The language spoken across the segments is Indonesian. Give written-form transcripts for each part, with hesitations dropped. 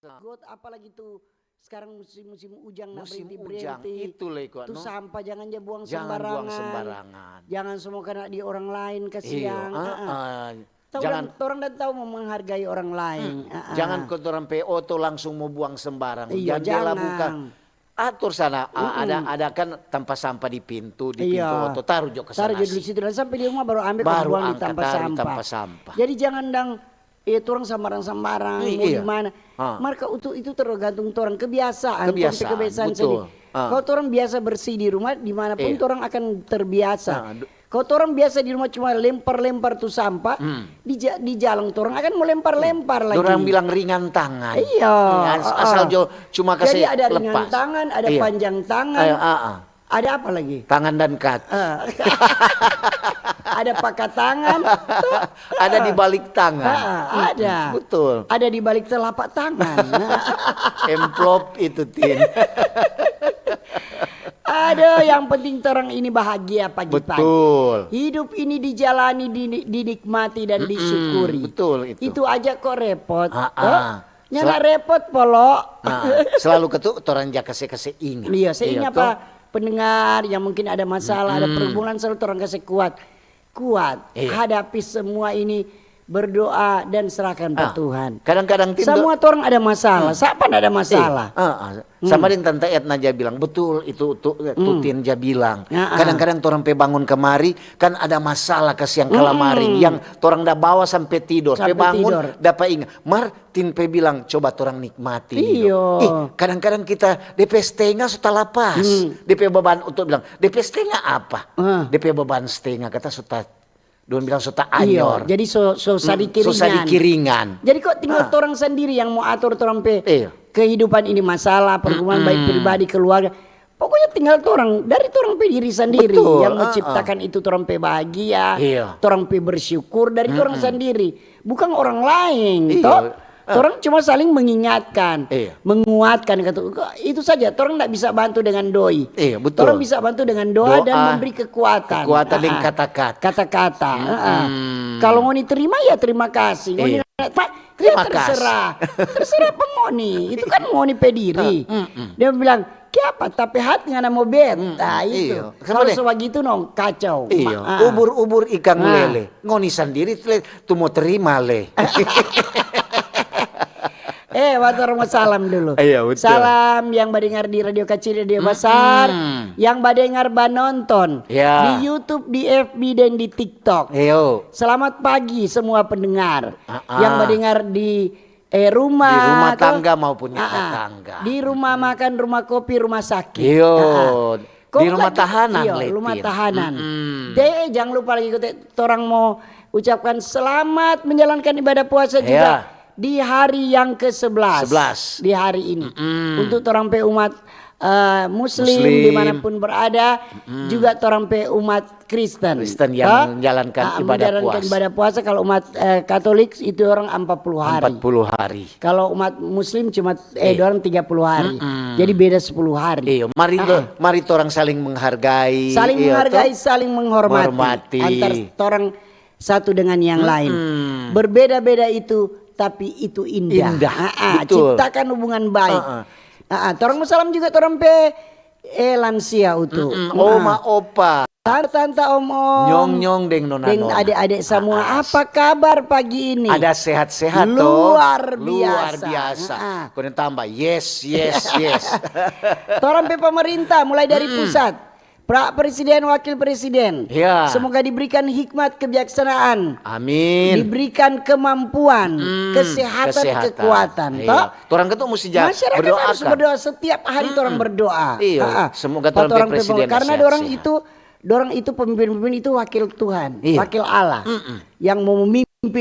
got apalagi tuh sekarang musim-musim hujan nak Musim ujang berhenti itu leko tuh no. sampah jangan aja buang Jangan buang sembarangan. sembarangan. Jangan semua kena di orang lain Iyo, kasihan. jangan Orang dan tahu mau menghargai orang lain. jangan kotoran PO tuh langsung mau buang sembarang. Iya, Jangan buka. jangan. Atur sana ada kan tempat sampah di pintu Iya. oto taruh jo ke sana. Taruh dulu situ dan sampai di rumah baru ambil Baru buang di angkat tempat taruh di sampah. tempat sampah. Jadi jangan dang itu orang sambarang-sambarang mau Iya. di mana. Maka itu tergantung orang kebiasaan. Kebiasaan, betul. Kalau orang biasa bersih di rumah dimanapun Iya. orang akan terbiasa. Kalau orang biasa di rumah cuma lempar-lempar tuh sampah di jalan orang akan mau lempar-lempar lagi. Orang bilang ringan tangan. Iya. Asal cuma kasih jadi ada ringan lepas. tangan, ada Iya. panjang tangan. Ada apa lagi? Tangan dan kaki. Ada pakai tangan. Ada di balik tangan. Ada. Betul. Ada di balik telapak tangan. Amplop itu Tin. Ada yang penting orang ini bahagia pagi-pagi. Betul. Hidup ini dijalani, dinikmati dan disyukuri. Betul itu. Itu aja kok repot. Nyala repot polo. Selalu ketuk orang kase ingat. Iya, saya ingat apa pendengar yang mungkin ada masalah, ada pergumulan selalu orang kasih kuat. Hadapi semua ini. Berdoa dan serahkan ke Tuhan. Kadang-kadang semua orang ada masalah. Siapa ada masalah? Sama dengan Tante Etna dia bilang betul itu Tin dia bilang. Kadang-kadang orang pe bangun kemari kan ada masalah ke siang kelamari yang orang dah bawa sampai tidur. Pe bangun dapat ingat. Tin pe bilang coba orang nikmati. Kadang-kadang kita DP setengah sudah lapas. DP beban untuk bilang DP setengah apa? DP beban setengah kata sudah. Don bilang sudah anyor. Jadi kiringan. Jadi kok tinggal orang sendiri yang mau atur orang kehidupan ini masalah pergumulan baik pribadi keluarga. Pokoknya tinggal orang dari orang diri sendiri yang menciptakan itu orang bahagia, orang bersyukur dari orang sendiri, bukan orang lain. Orang cuma saling mengingatkan, menguatkan itu saja. Orang tidak bisa bantu dengan doi. Orang bisa bantu dengan doa dan memberi kekuatan. Kekuatan dengan kata-kata. Kalau mau diterima ya terima kasih. Terima terserah. Terserah pengoni. Itu kan ngoni pediri. Dia bilang, "Kiapa tapi hati ngana mau beta itu." Kalau sebegitu nong kacau. Ubur-ubur ikan lele. Ngoni sendiri tuh mau terima le. Watur salam dulu. Salam yang mendengar di Radio Kecil Radio Besar, yang mendengar nonton di YouTube, di FB dan di TikTok. Selamat pagi semua pendengar yang mendengar di rumah, di rumah tangga maupun tetangga. Di rumah makan, rumah kopi, rumah sakit. Di rumah tahanan. Rumah tahanan. Jangan lupa lagi orang mau ucapkan selamat menjalankan ibadah puasa juga. Di hari yang ke-11 di hari ini untuk orang umat Muslim dimanapun berada, juga orang umat Kristen yang menjalankan ibadah puasa. Kalau umat Katolik itu orang 40 hari. Kalau umat Muslim cuma orang 30 hari. Jadi beda 10 hari. Mari orang saling menghargai, saling menghormati antara orang satu dengan yang lain. Berbeda-beda itu tapi itu indah. Ciptakan hubungan baik. Orang Muslim juga orang lansia itu. Oma opa. Tante om. Nyong deng nona. Deng adik-adik semua. Apa kabar pagi ini? Ada sehat-sehat Luar biasa. Kemudian tambah yes. Orang pemerintah mulai dari pusat. Presiden, wakil presiden, semoga diberikan hikmat kebijaksanaan, amin. Diberikan kemampuan, kesehatan, kekuatan. Orang itu mesti masyarakat harus berdoa setiap hari. Orang berdoa. Semoga orang presiden. Karena orang itu pemimpin itu wakil Tuhan, wakil Allah yang mau memimpin.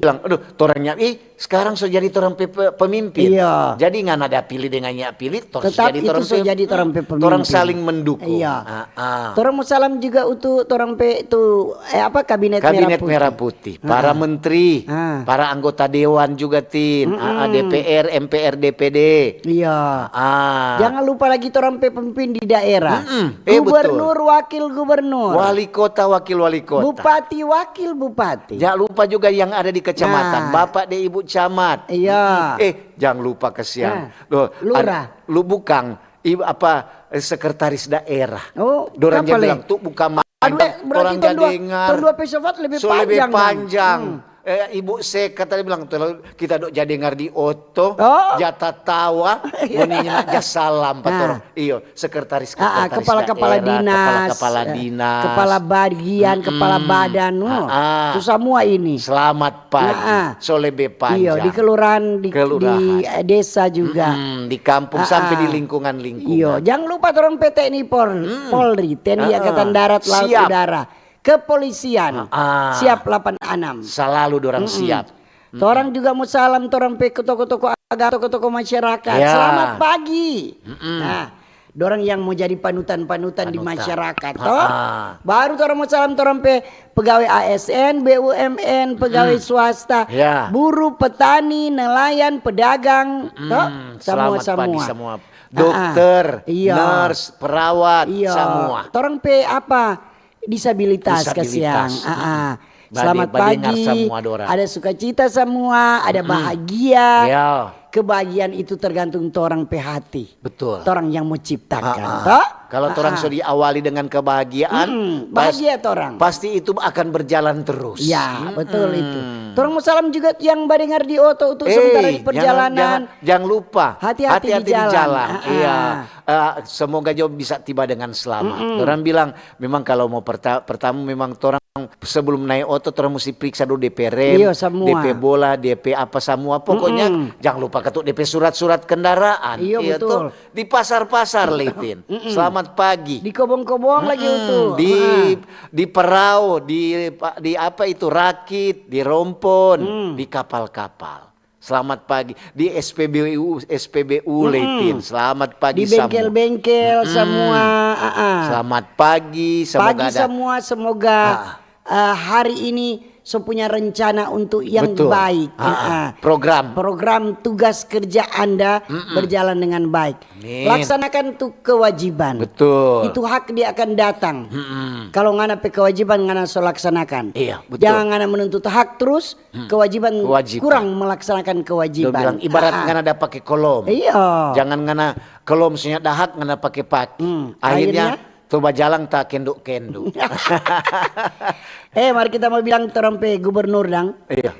bilang, aduh, torangnya, sekarang so jadi torang pemimpin. Iya. Jadi nggak ada pilih dengan nyak pilih, torang Tetap jadi itu torang so jadi torang pe pemimpin. Torang saling mendukung. Iya. Torang mau salam juga untuk torang pe itu kabinet Merah Putih. Para menteri, para anggota dewan juga Tin, DPR, MPR, DPD. Iya. Jangan lupa lagi torang pe pemimpin di daerah. Gubernur, wakil gubernur. Wali kota, wakil wali kota. Bupati, wakil bupati. Jangan lupa juga yang ada di kecamatan, Bapak de Ibu Camat. Iya. Jangan lupa kesian. Lurah. Lu bukan sekretaris daerah. apa Dorang dia le? bilang tuh bukan Berarti orang tahun 2 pesawat lebih panjang. lebih panjang. Ibu Seka tadi bilang kita dok jadi dengar di oto jatah tawa bunyinya aja salam pator sekretaris kepala dinas, kepala bagian, kepala badan, itu semua ini. Selamat pagi, so lebih panjang. Iya, di kelurahan, di desa juga, di kampung sampai di lingkungan. Iya, jangan lupa orang PT ini Polri, TNI Angkatan Darat, Laut, Udara. Kepolisian siap 86. Selalu dorang siap. Torang juga mau salam torang pe ke toko-toko agama, toko-toko masyarakat. Selamat pagi. Nah, dorang yang mau jadi panutan-panutan di masyarakat. Baru torang mau salam torang pe pegawai ASN, BUMN, pegawai swasta, buruh, petani, nelayan, pedagang. Selamat pagi semua. Dokter, nurse, perawat, semua. Torang pe disabilitas kasihan. Selamat pagi. Ada sukacita semua, ada bahagia. Kebahagiaan itu tergantung orang pe hati. Betul. Orang yang mau ciptakan. Kalau orang sudah diawali dengan kebahagiaan, bahagia orang. Pasti itu akan berjalan terus. Ya, betul itu. Orang mau salam juga yang badengar di oto untuk sebentar lagi perjalanan. Jangan lupa hati-hati di jalan. Iya. Semoga jauh bisa tiba dengan selamat. Orang bilang memang kalau mau pertama memang orang sebelum naik otot orang mesti periksa dulu DP rem, DP bola, DP apa semua. Pokoknya jangan lupa ketuk DP surat-surat kendaraan. Iya betul. Di pasar-pasar Litin. Selamat pagi. Di kobong-kobong lagi itu. Di perahu, di apa itu rakit, di rompon, di kapal-kapal. Selamat pagi di SPBU Litin. Selamat pagi di bengkel-bengkel semua. Selamat pagi. Semoga hari ini punya rencana untuk yang baik. Program tugas kerja Anda berjalan dengan baik. Laksanakan tuh kewajiban. Betul. Itu hak dia akan datang. Kalau ngana pe kewajiban ngana so laksanakan. Iya, betul. Jangan ngana menuntut hak terus kewajiban kurang melaksanakan kewajiban. Bilang ibarat ngana ada pakai kolom. Iya. Jangan ngana kolom senyap dah hak ngana pakai paki. Akhirnya coba jalan tak kenduk-kenduk. Mari kita mau bilang terempe gubernur dang. Iya.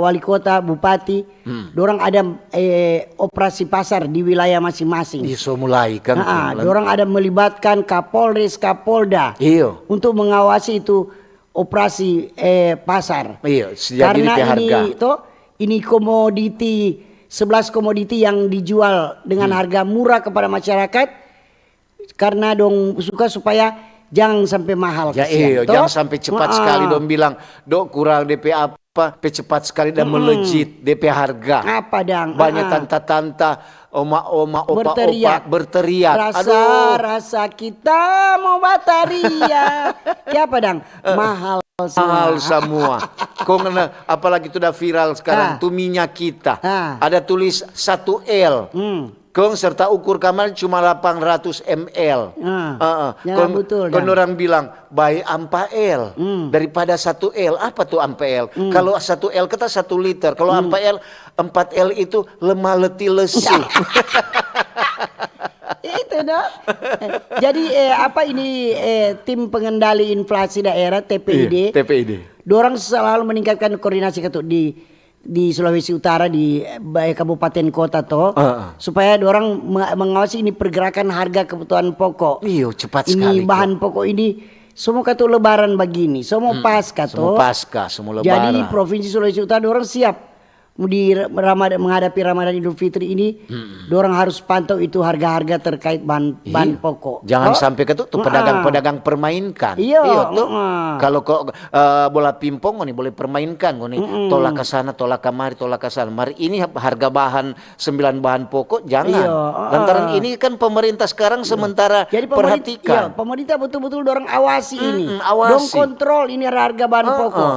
Wali kota, bupati, dorang ada operasi pasar di wilayah masing-masing. So mulai kan. Dorang ada melibatkan Kapolres, Kapolda. Iyo. Untuk mengawasi itu operasi pasar. Iya. Karena ini komoditi 11 komoditi yang dijual dengan harga murah kepada masyarakat. Karena dong suka supaya jangan sampai mahal. Jangan sampai cepat sekali dong bilang, dok kurang DP apa, cepat sekali dan melejit DP harga. Apa dang? Banyak tanta-tanta, oma-oma, opa-opa berteriak. Rasa kita mau bataria. Apa dang? Mahal semua. Apalagi itu udah viral sekarang, tuh minyak kita. Ada tulis 1L. Kong serta ukur kamar cuma 800 ml. Betul. Kan orang bilang baik ampel daripada 1L. Apa tuh ampel? Kalau 1L kata 1 liter. Kalau ampel 4L itu lemah letih lesu. Itu dong. Jadi tim pengendali inflasi daerah TPID. Dorang selalu meningkatkan koordinasi di Sulawesi Utara di kabupaten kota supaya dorang mengawasi ini pergerakan harga kebutuhan pokok. Iya, cepat sekali. Ini bahan pokok ini semua kata lebaran begini, semua pasca semua lebaran. Jadi Provinsi Sulawesi Utara dorang siap menghadapi Ramadan Idul Fitri ini, dorang harus pantau itu harga-harga terkait bahan pokok. Jangan sampai tuh pedagang-pedagang permainkan. Iya tuh. Kalau kok bola pimpong nih boleh permainkan nih. Tolak ke sana, tolak kemari, tolak ke sana. Mari ini harga bahan 9 bahan pokok jangan. Lantaran ini kan pemerintah sekarang sementara jadi perhatikan. Pemerintah betul-betul dorang awasi ini. Awasi. Dong kontrol ini harga bahan pokok.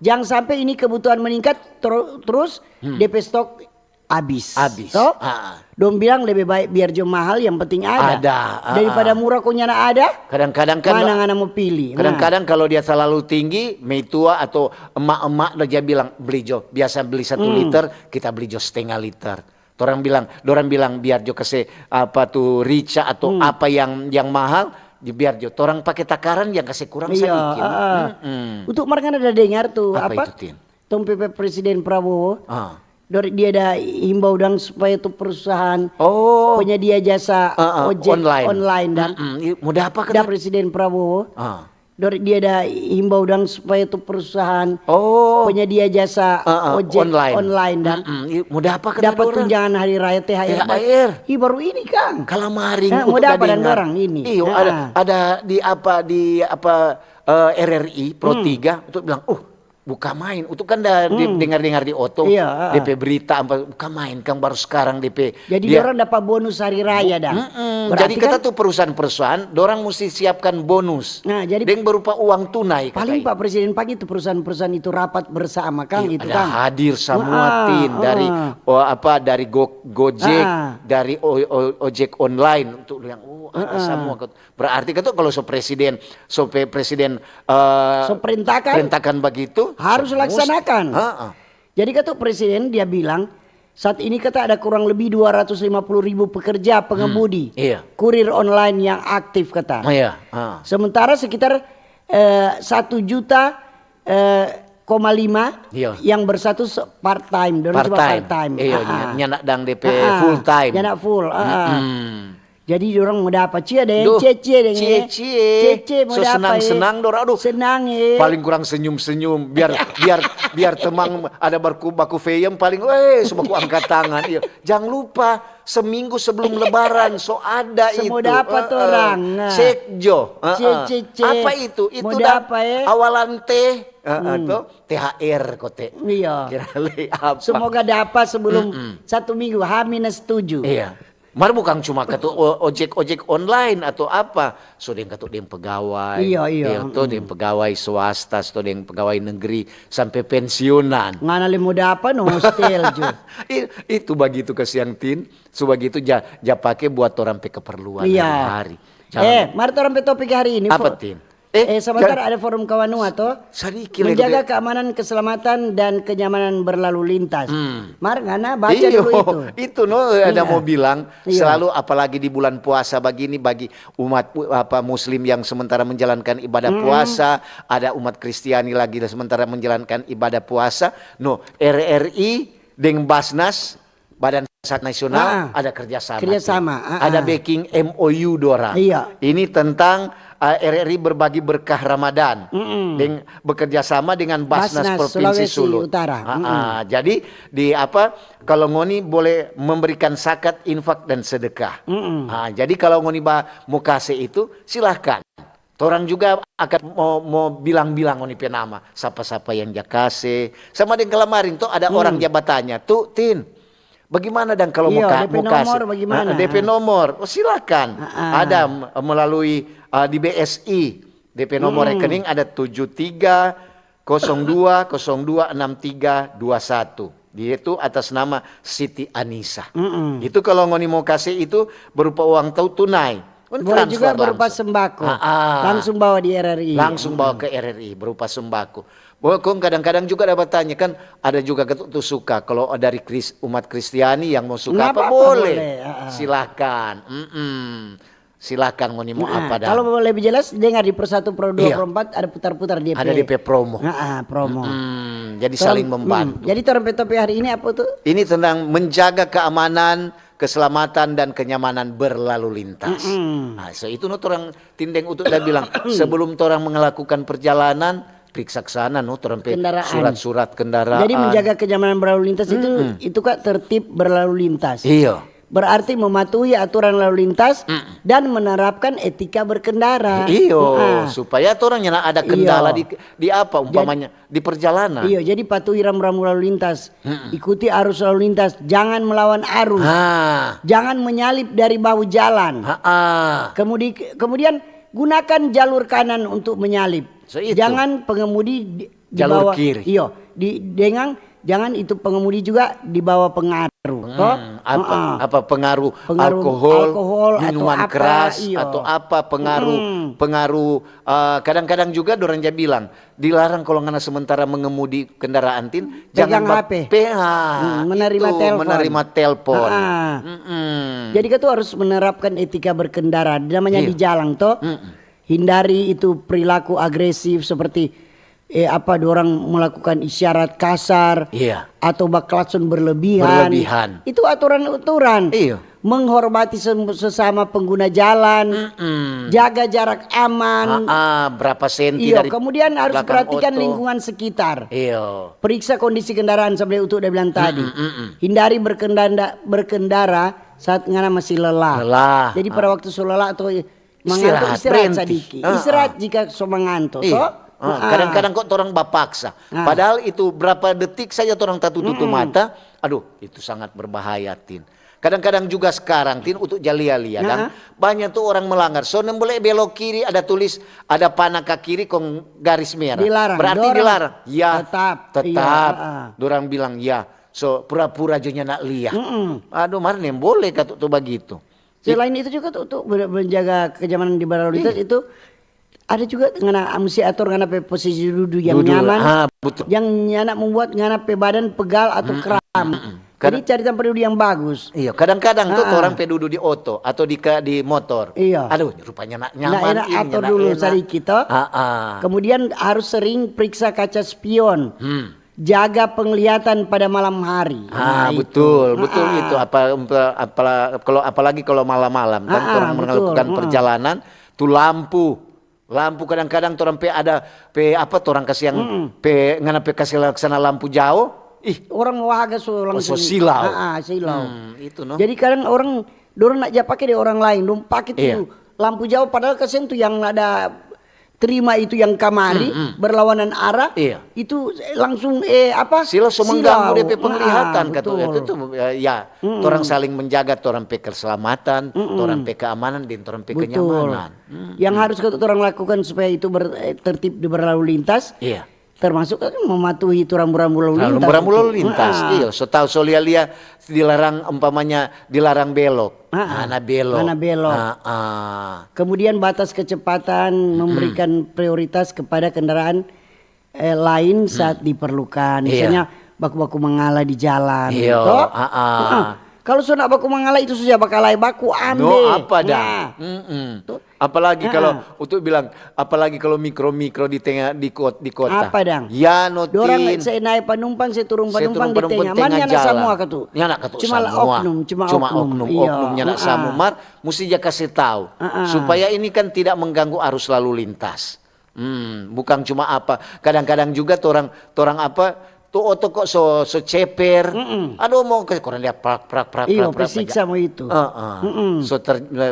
Jangan sampai ini kebutuhan meningkat terus DP stok habis. So, dong bilang lebih baik biar jauh mahal yang penting ada. Daripada murah kok nyana ada. Kadang-kadang kan mana mau pilih. Kadang-kadang kalau dia selalu tinggi, meitua atau emak-emak dia bilang beli jo biasa beli 1 liter, kita beli jo setengah liter. Dorang bilang biar jo kasih apa tuh rica atau apa yang mahal. Biar jo orang pakai takaran yang kasih kurang sedikit. Untuk mereka ada dengar tuh apa? Itu, Tin? PP Presiden Prabowo. Dia ada himbau dan supaya tuh perusahaan penyedia jasa ojek online dan mudah apa kata Presiden Prabowo. Dia ada himbau dan supaya tuh perusahaan penyedia jasa ojek online dan mudah apa kata dapat tunjangan hari raya THR. Baru ini Kang. Kalamaring mudah apa dan orang ini. Ada di RRI Pro 3 untuk bilang buka main, itu kan dengar-dengar di Oto, DP berita, buka main, Kang baru sekarang DP. Jadi orang dapat bonus hari raya dah. Jadi kita tuh perusahaan-perusahaan, orang mesti siapkan bonus. Nah, jadi yang berupa uang tunai. Paling Pak Presiden pagi itu perusahaan-perusahaan itu rapat bersama, Kang gitu kan. Hadir semua tim dari Gojek, dari ojek online untuk yang ada semua. Berarti kan tuh kalau presiden perintahkan begitu. Harus laksanakan. Jadi kata Presiden dia bilang saat ini kata ada kurang lebih 250.000 pekerja pengemudi kurir online yang aktif kata. Sementara sekitar 1,5 juta yang bersatu part time. Nyanak dang DP full time. Nyanak full. Jadi orang mau dapat ada yang cece mau dapat senang aduh senang paling kurang senyum biar temang ada baku feyem paling sebaku angkat tangan jangan lupa seminggu sebelum lebaran ada semua itu dapat orang sekjo apa itu dapat awalan atau THR kote semoga dapat sebelum 1 minggu H-7 Mar bukan cuma katu ojek online atau apa, so deng katu deng pegawai, deng pegawai swasta, so deng pegawai negeri sampai pensiunan. Ngana lemu apa no hostel jo. Itu begitu kasihan Tin, so begitu ja pakai buat orang pe keperluan hari-hari. Mari orang pe topik hari ini. Apa Tin? Sebentar ada forum Kawanua toh menjaga keamanan, keselamatan dan kenyamanan berlalu lintas. Ngana baca dulu itu. Ada mau bilang selalu apalagi di bulan puasa bagi umat Muslim yang sementara menjalankan ibadah puasa, ada umat Kristiani lagi sementara menjalankan ibadah puasa. RRI dengan Basnas Badan Nasional ada kerjasama. Ada backing MOU dorang. Ini tentang RRI berbagi berkah Ramadan bekerja sama dengan Basnas Provinsi Sulu Utara. Jadi kalau ngoni boleh memberikan zakat, infak dan sedekah. Jadi kalau ngoni mau kasih itu silahkan. Orang juga akan mau bilang-bilang ngoni pe nama siapa-siapa yang dia kasih. Sama dengan kemarin tuh ada orang jabatannya tuh Tin. Bagaimana dan kalau mau kasih DP nomor silakan ada melalui di BSI DP nomor rekening ada 7302026321 dia itu atas nama Siti Anissa. Itu kalau ngoni mau kasih itu berupa uang tunai. Boleh juga berupa sembako. Langsung bawa di RRI. Langsung bawa ke RRI berupa sembako. Kadang-kadang juga dapat tanya kan ada juga tuh suka kalau dari umat Kristiani yang mau suka boleh. Silakan. Silakan ngoni mau apa dah. Kalau mau lebih jelas dengar di Pro1 Pro 2 Pro 4 ada putar-putar DP. Ada DP promo. Promo. Jadi saling membantu. Jadi topik hari ini apa tuh? Ini tentang menjaga keamanan, keselamatan dan kenyamanan berlalu lintas. So itu orang tindeng untuk dia bilang sebelum orang melakukan perjalanan periksa ke sana torang pe Kendaraan. surat-surat kendaraan. Jadi menjaga kenyamanan berlalu lintas itu Kak tertib berlalu lintas. Iya. Berarti mematuhi aturan lalu lintas dan menerapkan etika berkendara. Iyo, supaya orang yang ada kendala di apa umpamanya di perjalanan. Iya, jadi patuhi rambu-rambu lalu lintas. Ikuti arus lalu lintas, jangan melawan arus. Jangan menyalip dari bahu jalan. Kemudian gunakan jalur kanan untuk menyalip. Jangan pengemudi di jalur bawah kiri. Iya, jangan itu pengemudi juga di bawah pengaruh. Apa pengaruh alkohol, minuman keras atau apa pengaruh kadang-kadang juga dorang bilang dilarang kalau ngana sementara mengemudi kendaraan jangan HP, menerima telepon. Jadi kita harus menerapkan etika berkendara namanya di jalan hindari itu perilaku agresif seperti orang melakukan isyarat kasar atau klakson berlebihan. Itu aturan-aturan. Menghormati sesama pengguna jalan, jaga jarak aman, berapa senti dari kemudian harus perhatikan lingkungan sekitar. Periksa kondisi kendaraan seperti udah bilang tadi. Hindari berkendara saat ngana masih lelah. Jadi pada waktu lelah atau mengantuk istirahat sedikit. Istirahat jika mengantuk. Kadang-kadang kok orang bapaksa. Padahal itu berapa detik saja orang tak tutup mata. Aduh, itu sangat berbahaya Kadang-kadang juga sekarang untuk jalia-lia kan banyak tuh orang melanggar. So boleh belok kiri ada tulis ada panah ke kiri kong garis merah. Dilarang. Berarti dilarang. Ya, tetap. Dorang bilang ya. So pura-pura aja nak lihat. Aduh, mana yang boleh kata tuh begitu. Selain itu juga untuk menjaga kenyamanan di berlalu lintas itu ada juga ngana mesti atur ngana posisi duduk yang nyaman, yang nyana membuat ngana badan pegal atau kram. Jadi cari tempat duduk yang bagus. Iya, kadang-kadang tuh orang duduk di oto atau di motor. Iya. Aduh, rupanya nak nyaman. Nah, atur dulu sedikit. Kemudian harus sering periksa kaca spion. Jaga penglihatan pada malam hari. Betul itu. Apalagi kalau malam-malam kan orang melakukan perjalanan tuh lampu kadang-kadang orang ada orang kasih yang ngana kasih laksana lampu jauh. Orang wahaga langsung silau. Itu Jadi kadang orang nak pakai di orang lain, pakai tuh lampu jauh padahal kasihan tuh yang ada terima itu yang kamari berlawanan arah itu langsung silau mengganggu DP penglihatan orang saling menjaga orang pe keselamatan orang pe keamanan dan orang pe kenyamanan yang harus orang lakukan supaya itu tertib di berlalu lintas termasuk mematuhi itu rambu-rambu lalu lintas. Iya, so tahu solia dilarang dilarang belok. belok. Kemudian batas kecepatan memberikan prioritas kepada kendaraan lain saat diperlukan. Misalnya baku-baku mengalah di jalan. Kalau sudah baku mengalah itu sudah bakal baku ambil. Apa dah? Apalagi kalau untuk bilang, apalagi kalau mikro di tengah di kota. Apa dang? Ya notin. Dorang saya naik penumpang, saya turun penumpang di tengah. Mana yang semua katu? Cuma oknumnya nak samumar, mesti dia kasih tahu supaya ini kan tidak mengganggu arus lalu lintas. Bukan cuma kadang-kadang juga orang tuh oto kok so ceper. Aduh mau kurang lihat prak. Iya, persiksa mau itu.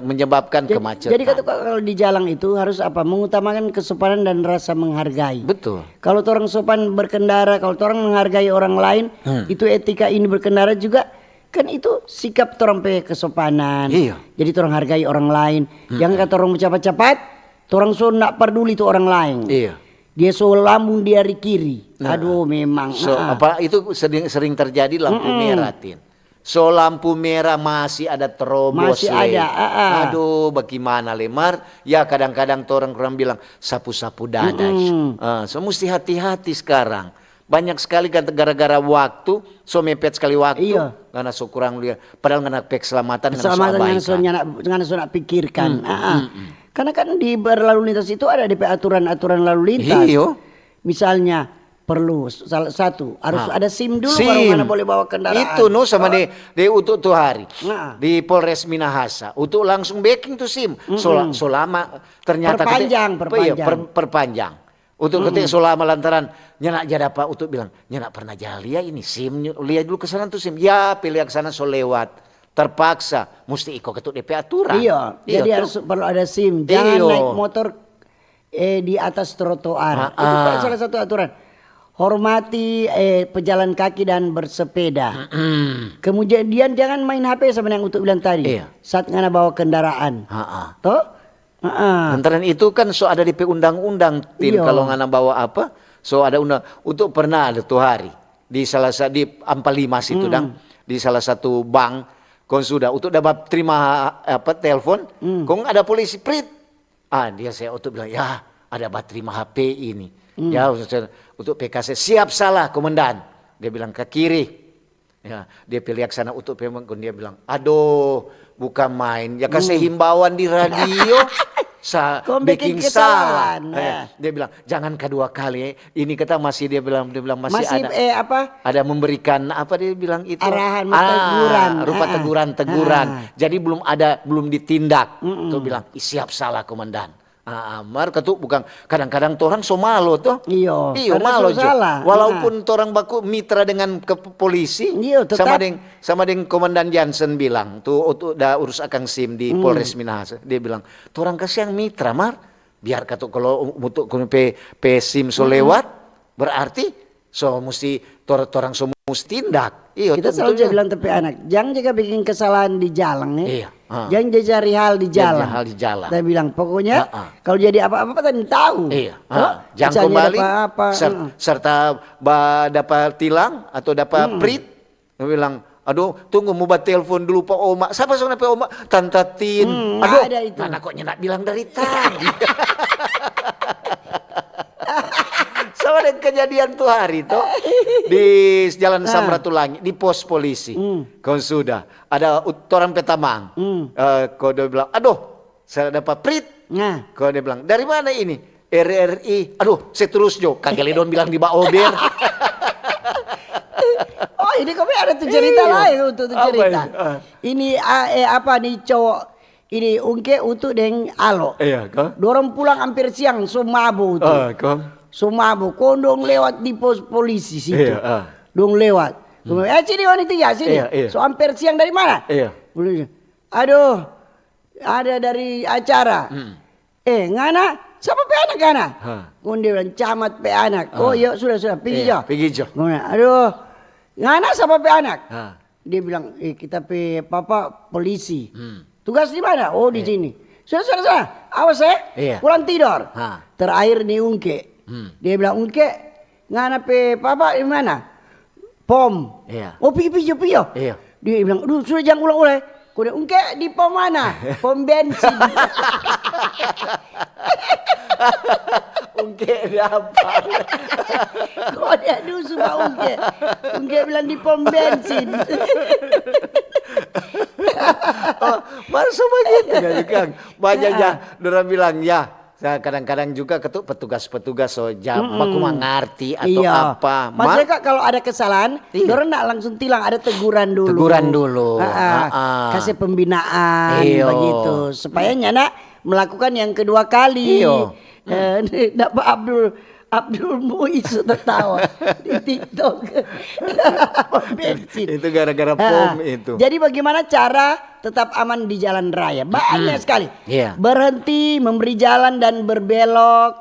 Menyebabkan kemacetan. Jadi kalau di jalan itu harus mengutamakan kesopanan dan rasa menghargai. Betul. Kalau orang sopan berkendara, kalau orang menghargai orang lain, itu etika ini berkendara juga kan itu sikap orang kesopanan. Iya. Jadi orang hargai orang lain. Jangan kata orang cepat-cepat, orang so nak peduli itu orang lain. Iya. Dia so lambung dari kiri. Aduh memang. Itu sering terjadi lampu merah So lampu merah masih ada terobos. Masih ada. Aduh bagaimana lemar. Ya kadang-kadang orang bilang sapu-sapu dada. So mesti hati-hati sekarang. Banyak sekali kan gara-gara waktu. So mepet sekali waktu. Karena so kurang lihat. Padahal karena keselamatan. Karena so nak pikirkan. Karena kan di berlalu lintas itu ada DP aturan-aturan lalu lintas. Misalnya perlu salah satu harus ada SIM dulu baru mana boleh bawa kendaraan. Itu sama di untuk tuh hari di Polres Minahasa untuk langsung backing tuh SIM. So lama ternyata perpanjang. Untuk ketik selama lantaran nyenak aja dapat untuk bilang nyenak pernah jali ya ini SIM lihat dulu ke sana tuh SIM ya pilih ke sana so lewat terpaksa mesti ikut ketuk DP aturan. Iya, jadi harus perlu ada SIM. Jangan naik motor di atas trotoar. Itu kan salah satu aturan. Hormati pejalan kaki dan bersepeda. Kemudian jangan main HP sama yang untuk bilang tadi. Saat ngana bawa kendaraan. Toh? Lantaran itu kan so ada di undang-undang Tin kalau ngana bawa apa? So ada undang untuk pernah ada tuh hari di salah satu di Ampalimas itu di salah satu bank kon sudah untuk dapat terima apa telepon kong ada polisi prit. Dia saya untuk bilang ya ada terima HP ini. Ya untuk PKC siap salah komandan. Dia bilang ke kiri. Ya, dia pilih ke sana untuk pemang dia bilang, "Aduh, bukan main. Ya kasih himbauan di radio." Bikin salah. Dia bilang jangan kedua kali. Ini kita masih dia bilang masih ada ada memberikan apa dia bilang itu arahan teguran. Rupa teguran. Jadi belum ditindak. Tuh bilang siap salah komandan. Mar ketuk bukan kadang-kadang orang so malo tuh. Iya malo salah. Walaupun orang baku mitra dengan polisi sama dengan komandan Jansen bilang tuh udah urus akang SIM di Polres Minahasa. Dia bilang, "Orang kasih yang mitra Mar, biar ketuk kalau untuk pe SIM so lewat berarti so mesti orang so mesti tindak." Kita selalu bilang tapi anak, jangan juga bikin kesalahan di jalan ya. Jangan cari hal di jalan. Kita bilang pokoknya kalau jadi apa-apa tadi tahu. Jangan kembali serta dapat tilang atau dapat prit. Dia bilang, "Aduh, tunggu mau buat telepon dulu Pak Oma." Siapa soalnya Pak Oma? Tante Tin. Aduh, mana kok nyenak bilang dari tadi. Sama dengan kejadian tuh hari tuh di Jalan Samratulangi di pos polisi. Kau sudah ada orang Petamang. Kau dia bilang, "Aduh, saya dapat prit." Kau dia bilang, "Dari mana ini?" "RRI." "Aduh, seterus Jo." Kagelidon bilang di Baober. Oh, ini kami ada tuh cerita lain untuk cerita. Ini apa nih cowok ini ungke untuk deng alo. Dorong pulang hampir siang Sumabu tuh. Sumabu, kondong lewat di pos polisi situ. Dong lewat. Sini wanita ya sini. So hampir siang dari mana? Aduh, ada dari acara. Ngana, siapa pe anak ngana? Kemudian bilang camat pe anak. Oh iya sudah pergi jo. Aduh, ngana siapa pe anak? Dia bilang kita pe papa polisi. Tugas di mana? Oh di sini. Sudah. Awas pulang tidur. Terakhir nih ungke. Dia bilang ungke ngana pe papa di mana? Pom. Oh pijo. Dia bilang aduh sudah jangan ulang. Kuda ungke di pom mana? Pom bensin. Ungke apa? Kok dia dusu Pak Ungke? Ungke bilang di pom bensin. Masuk begitu ya Kang. Banyaknya orang bilang ya. Saya kadang-kadang juga ketuk petugas-petugas so baku mengerti atau apa. Maksudnya kalau ada kesalahan, orang nak langsung tilang, ada teguran dulu. Kasih pembinaan begitu supaya nyana melakukan yang kedua kali. Dapat Abdul Muiz tertawa di TikTok. Bensin. Itu gara-gara pom itu. Jadi bagaimana cara tetap aman di jalan raya? Banyak sekali. Berhenti, memberi jalan dan berbelok.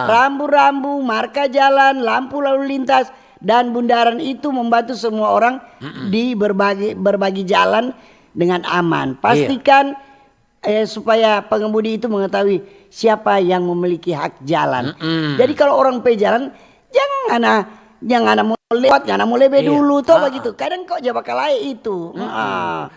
Rambu-rambu, marka jalan, lampu lalu lintas dan bundaran itu membantu semua orang di berbagi jalan dengan aman. Pastikan supaya pengemudi itu mengetahui siapa yang memiliki hak jalan. Jadi kalau orang pe jalan jangan mau lewat, jangan mau lebih dulu toh begitu. Kadang kok jawab kalai itu.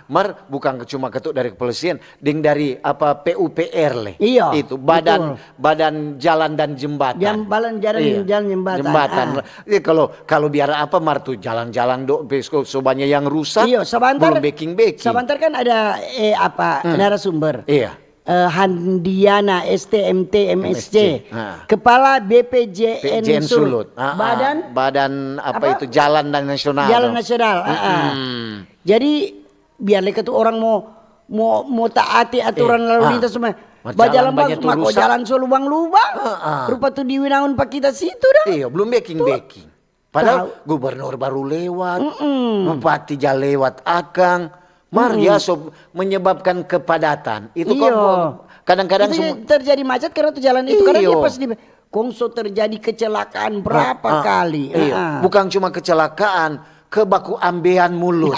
Mar bukan cuma ketuk dari kepolisian, ding dari apa PUPR le. Itu badan jalan dan jembatan. Jalan jembatan. Jadi kalau biar apa Mar tuh jalan-jalan so banyak yang rusak. Belum baking. Sebentar kan ada narasumber. Handiana STMT MSC, Kepala BPJN Sulut, badan apa itu Jalan dan Nasional. Jalan Nasional. Jadi biar lekat tuh orang mau mau taati aturan lalu lintas semua. Jalan Bajalan banyak bang, tuh rusak. jalan so lubang-lubang. Rupa tuh diwinaun pak kita situ dah. Iya, belum backing. Padahal gubernur baru lewat, bupati jah lewat akang. Maria menyebabkan kepadatan. Itu kadang-kadang itu terjadi macet karena tuh jalan itu. Karena dia Iyo. pas di Kongso terjadi kecelakaan berapa kali. Iya. Bukan cuma kecelakaan, kebaku ambean mulut.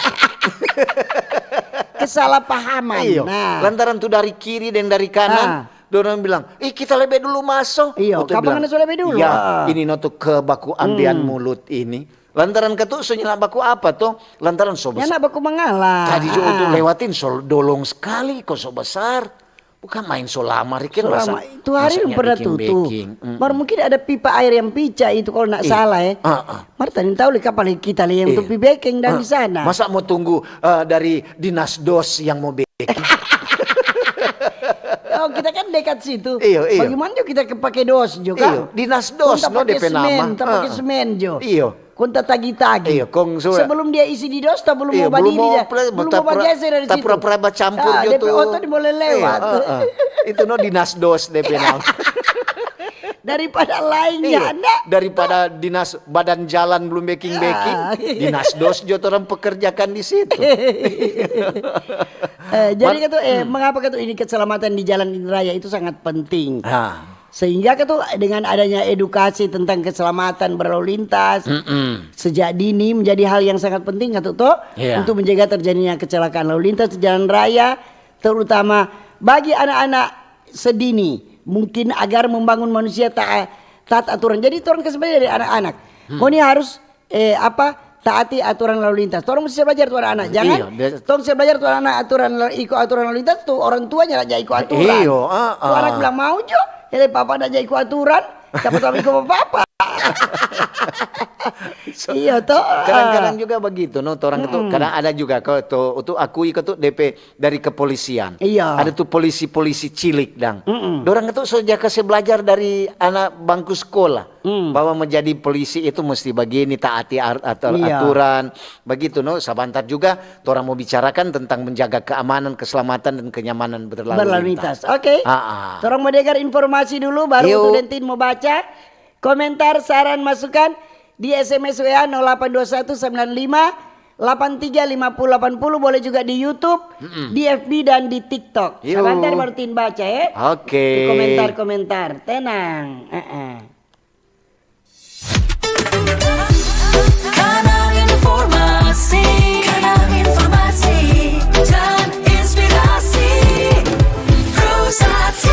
Kesalahpahaman. Iya. Nah. Lantaran tuh dari kiri dan dari kanan, dorang bilang, kita lebih dulu masuk. Iya, Waktu kapan bilang, sudah lebih dulu? Ya, ini notuk kebaku ambean mulut ini. Lantaran ketuk nyana baku apa tuh? Lantaran so besar. Nyana baku mengalah. Tadi juga tuh lewatin so dolong sekali kok so besar. Bukan main so lama, Rikin Selama itu hari pernah tutup. Baru mungkin ada pipa air yang pica itu kalau nak salah ya. Marta ini tahu kapal kita yang untuk baking dan di sana. Masa mau tunggu dari dinas dos yang mau baking? Oh kita kan dekat situ. Iya. Bagaimana juga kita pakai dos juga? Iya, dinas dos no DP nama. Kita pakai semen jo. Iya. Konta tagi-tagi. Iya, sebelum dia isi di dos, belum mau berdiri dia. Belum mau bergeser dari situ. Tak pura-pura campur gitu. DP otot boleh lewat. Itu no dinas dos DP nama. Daripada lainnya Anda. Daripada dinas badan jalan belum baking, dinas dos juga orang pekerjakan di situ. Jadi mengapa ini keselamatan di jalan raya itu sangat penting. Sehingga dengan adanya edukasi tentang keselamatan berlalu lintas sejak dini menjadi hal yang sangat penting untuk menjaga terjadinya kecelakaan lalu lintas di jalan raya, terutama bagi anak-anak sedini, mungkin agar membangun manusia taat aturan. Jadi orang sebenarnya dari anak-anak, ini harus taati aturan lalu lintas. Orang mesti belajar tuh anak-anak. Jangan tong saya belajar tuh anak ikut aturan lalu lintas tuh orang tuanya aja ikut aturan. Tuh anak bilang mau jo, jadi papa aja ikut aturan, siapa tahu ikut papa. Iya toh. Kadang-kadang juga begitu, orang itu kadang ada juga kalau tuh akui DP dari kepolisian. Iya. Ada tuh polisi-polisi cilik dang. Dorang itu sejak kasih belajar dari anak bangku sekolah bahwa menjadi polisi itu mesti begini taati aturan. Begitu sabantar juga orang mau bicarakan tentang menjaga keamanan, keselamatan dan kenyamanan berlalu lintas. Oke. Orang mau dengar informasi dulu baru Dentin mau baca. Komentar, saran, masukan di SMS WA 082195 835080, boleh juga di YouTube, di FB dan di TikTok. Sebentar baru Tin baca ya. Oke. Di komentar-komentar, tenang. Kanal informasi dan inspirasi Pro1.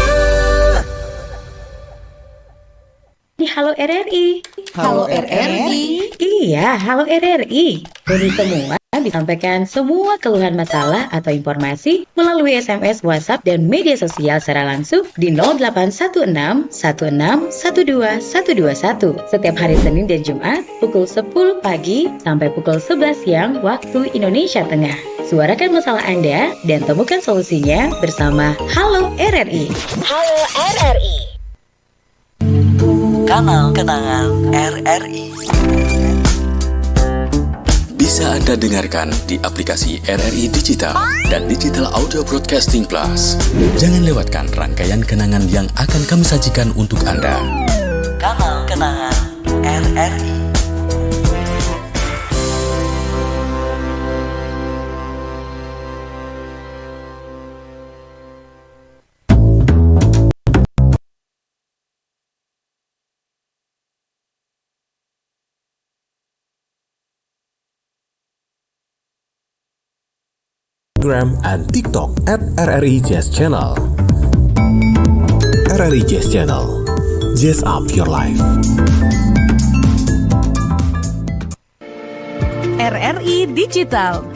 Halo RRI. Halo RRI. Iya, halo RRI. Ini semua disampaikan semua keluhan masalah atau informasi melalui SMS, WhatsApp, dan media sosial secara langsung di 0816 16 12 121 setiap hari Senin dan Jumat pukul 10 pagi sampai pukul 11 siang waktu Indonesia Tengah. Suarakan masalah Anda dan temukan solusinya bersama Halo RRI. Halo RRI. Kanal Kenangan RRI. Bisa Anda dengarkan di aplikasi RRI Digital dan Digital Audio Broadcasting Plus. Jangan lewatkan rangkaian kenangan yang akan kami sajikan untuk Anda. Kanal Kenangan RRI. Instagram and TikTok @RRI Jazz Channel. RRI Jazz Channel, Jazz Up Your Life. RRI Digital.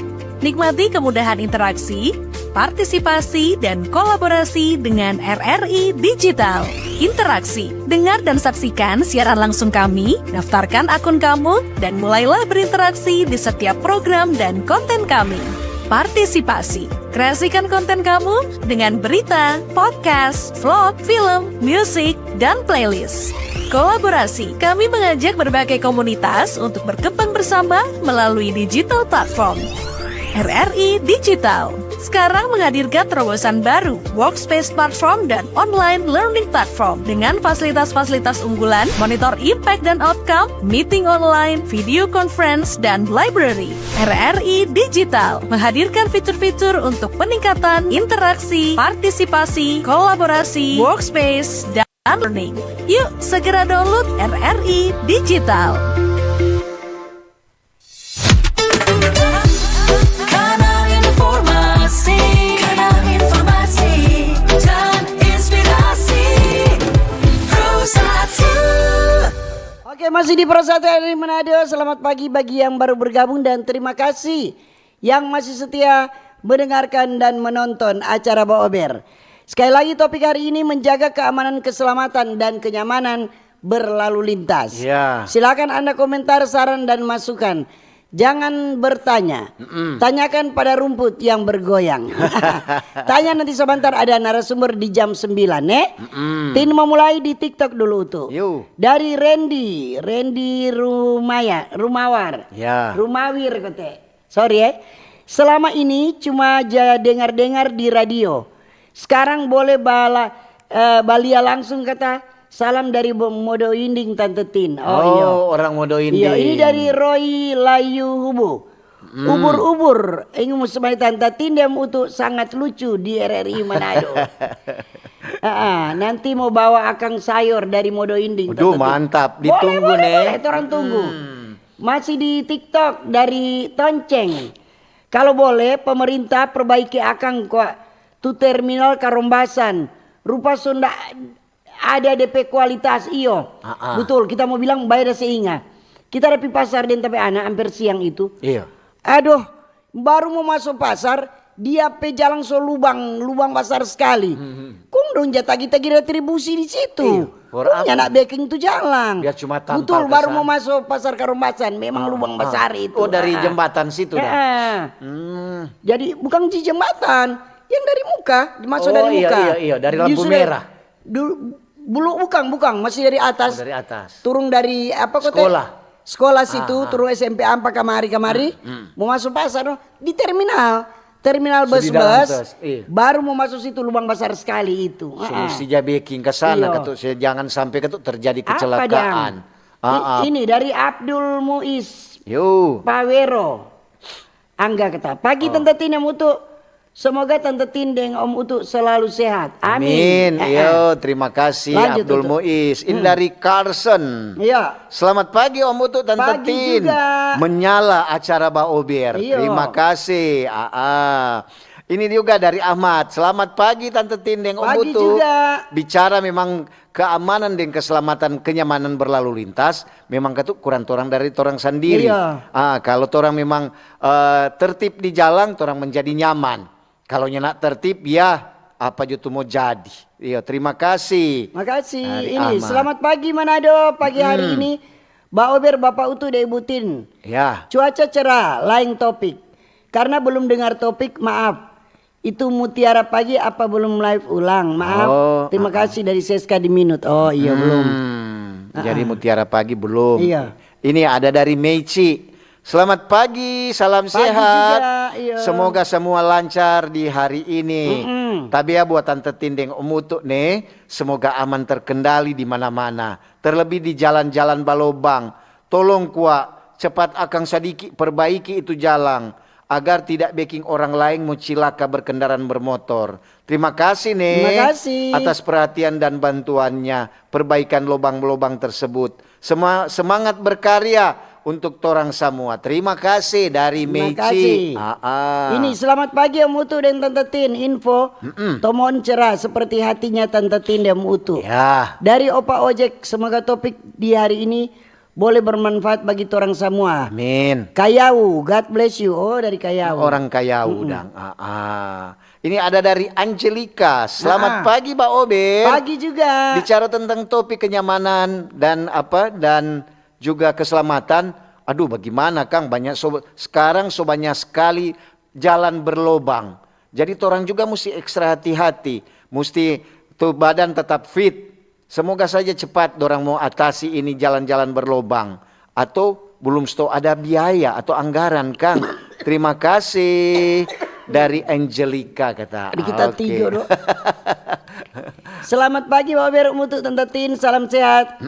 Nikmati kemudahan interaksi, partisipasi, dan kolaborasi dengan RRI Digital. Interaksi, dengar dan saksikan siaran langsung kami, daftarkan akun kamu, dan mulailah berinteraksi di setiap program dan konten kami. Partisipasi, kreasikan konten kamu dengan berita, podcast, vlog, film, musik, dan playlist. Kolaborasi, kami mengajak berbagai komunitas untuk berkembang bersama melalui digital platform. RRI Digital, sekarang menghadirkan terobosan baru, workspace platform dan online learning platform dengan fasilitas-fasilitas unggulan, monitor impact dan outcome, meeting online, video conference, dan library. RRI Digital menghadirkan fitur-fitur untuk peningkatan interaksi, partisipasi, kolaborasi, workspace, dan learning. Yuk, segera download RRI Digital. Kanal informasi dan inspirasi Pro 1. Oke, masih di Pro 1 RRI Manado. Selamat pagi bagi yang baru bergabung dan terima kasih yang masih setia mendengarkan dan menonton acara Baober. Sekali lagi topik hari ini menjaga keamanan, keselamatan dan kenyamanan berlalu lintas. Ya. Silakan Anda komentar, saran dan masukan. Jangan bertanya, tanyakan pada rumput yang bergoyang. Tanya nanti sebentar, ada narasumber di jam 9 Tin memulai di TikTok dulu tuh. Yuk. Dari Randy Rumawar. Ya. Rumawir kote. Sorry ya. Selama ini cuma dengar-dengar di radio. Sekarang boleh balia langsung kata salam dari Modo Inding Tante Tin. Iya. Orang Modo Inding. Iya, ini dari Roy Layu Hubu. Ubur-ubur, ingin musmai Tante Tin dia untuk sangat lucu di RRI Manado. Nanti mau bawa akang sayur dari Modo Inding. Waduh, mantap. Ditunggu boleh, orang tunggu. Masih di TikTok dari Tonceng. Kalau boleh pemerintah perbaiki akang kok tu terminal Karombasan. Rupa Sunda ada DP kualitas iyo. Betul, kita mau bilang bayar seingat. Kita dari pasar dan tapi anak hampir siang itu. Iya. Aduh, baru mau masuk pasar, dia pe jalan so lubang besar sekali. Kung dong jatah kita retribusi di situ. Punya nak backing itu jalan. Biar cuma tampak betul, baru kesan. mau masuk pasar Karombasan, memang lubang besar itu. Oh, dari jembatan situ dah. Jadi bukan di jembatan, yang dari muka, masuk dari iya, muka. iya, dari lampu Justru merah. Bukan, masih dari atas. Dari atas. Turun dari apa kota? Sekolah situ, turun SMP Ampa kamari. Mau masuk pasar, di terminal bus. Iya. Baru mau masuk situ lubang besar sekali itu. Mesti baking ke sana Iya. ketuk, jangan sampai ketuk terjadi kecelakaan. Ini dari Abdul Muiz Yo. Pawero. Angga kata, pagi Tante Tin yang utuh. Semoga Tante Tin dan Om Utu selalu sehat. Amin. Yo, terima kasih. Lanjut, Abdul Utu. Muiz. Ini dari Carson. Iya. Selamat pagi Om Utu, Tante Pagi Tin. juga. Menyala acara Baober. Iya. Terima kasih. Ini juga dari Ahmad. Selamat pagi Tante Tin dan Om Pagi Utu. juga. Bicara memang keamanan dan keselamatan kenyamanan berlalu lintas, memang ketuk kurang torang dari torang sendiri. Iya. Kalau torang memang tertib di jalan, torang menjadi nyaman. Kalau nak tertib ya apa jutu mau jadi. Iya, terima kasih. Makasih. Hari Ini Ahmad. selamat pagi Manado. Pagi hari ini Baober Bapak Utu Debutin. Ya. Cuaca cerah, lain topik. Karena belum dengar topik, maaf. Itu Mutiara Pagi apa belum live ulang? Maaf. Terima kasih dari Seska di Minut. Oh iya belum. Jadi Mutiara Pagi belum. Iya. Ini ada dari Meici. Selamat pagi, salam sehat. juga, iya. Semoga semua lancar di hari ini. Tapi ya buat Tante Tindeng Umutuk nih, semoga aman terkendali di mana-mana. Terlebih di jalan-jalan Balobang. Tolong kuat, cepat Akang Sadiki perbaiki itu jalan agar tidak bikin orang lain mau cilaka berkendaraan bermotor. Terima kasih nih. Terima kasih atas perhatian dan bantuannya perbaikan lubang-lubang tersebut. Semangat berkarya untuk torang semua. Terima kasih dari Meici. Ini selamat pagi Om Utu dan Tante Tin. Info Tomon cerah seperti hatinya Tante Tin dan Om Utu. Ya. Dari Opa Ojek, semoga topik di hari ini boleh bermanfaat bagi torang semua. Amin. Kayau, God bless you. Oh, dari Kayau. Orang Kayau udang. Ini ada dari Angelica. Selamat pagi Mbak Obe. Pagi juga. Bicara tentang topik kenyamanan dan juga keselamatan. Aduh, bagaimana Kang? Sekarang banyak sekali jalan berlobang. Jadi orang juga mesti ekstra hati-hati. Mesti tuh badan tetap fit. Semoga saja cepat dorang mau atasi ini jalan-jalan berlobang. Atau belum ada biaya atau anggaran Kang. Terima kasih. dari Angelica kata. Kita Oke. tiga dong. Selamat pagi Pak Ber untuk Tante Tin, salam sehat.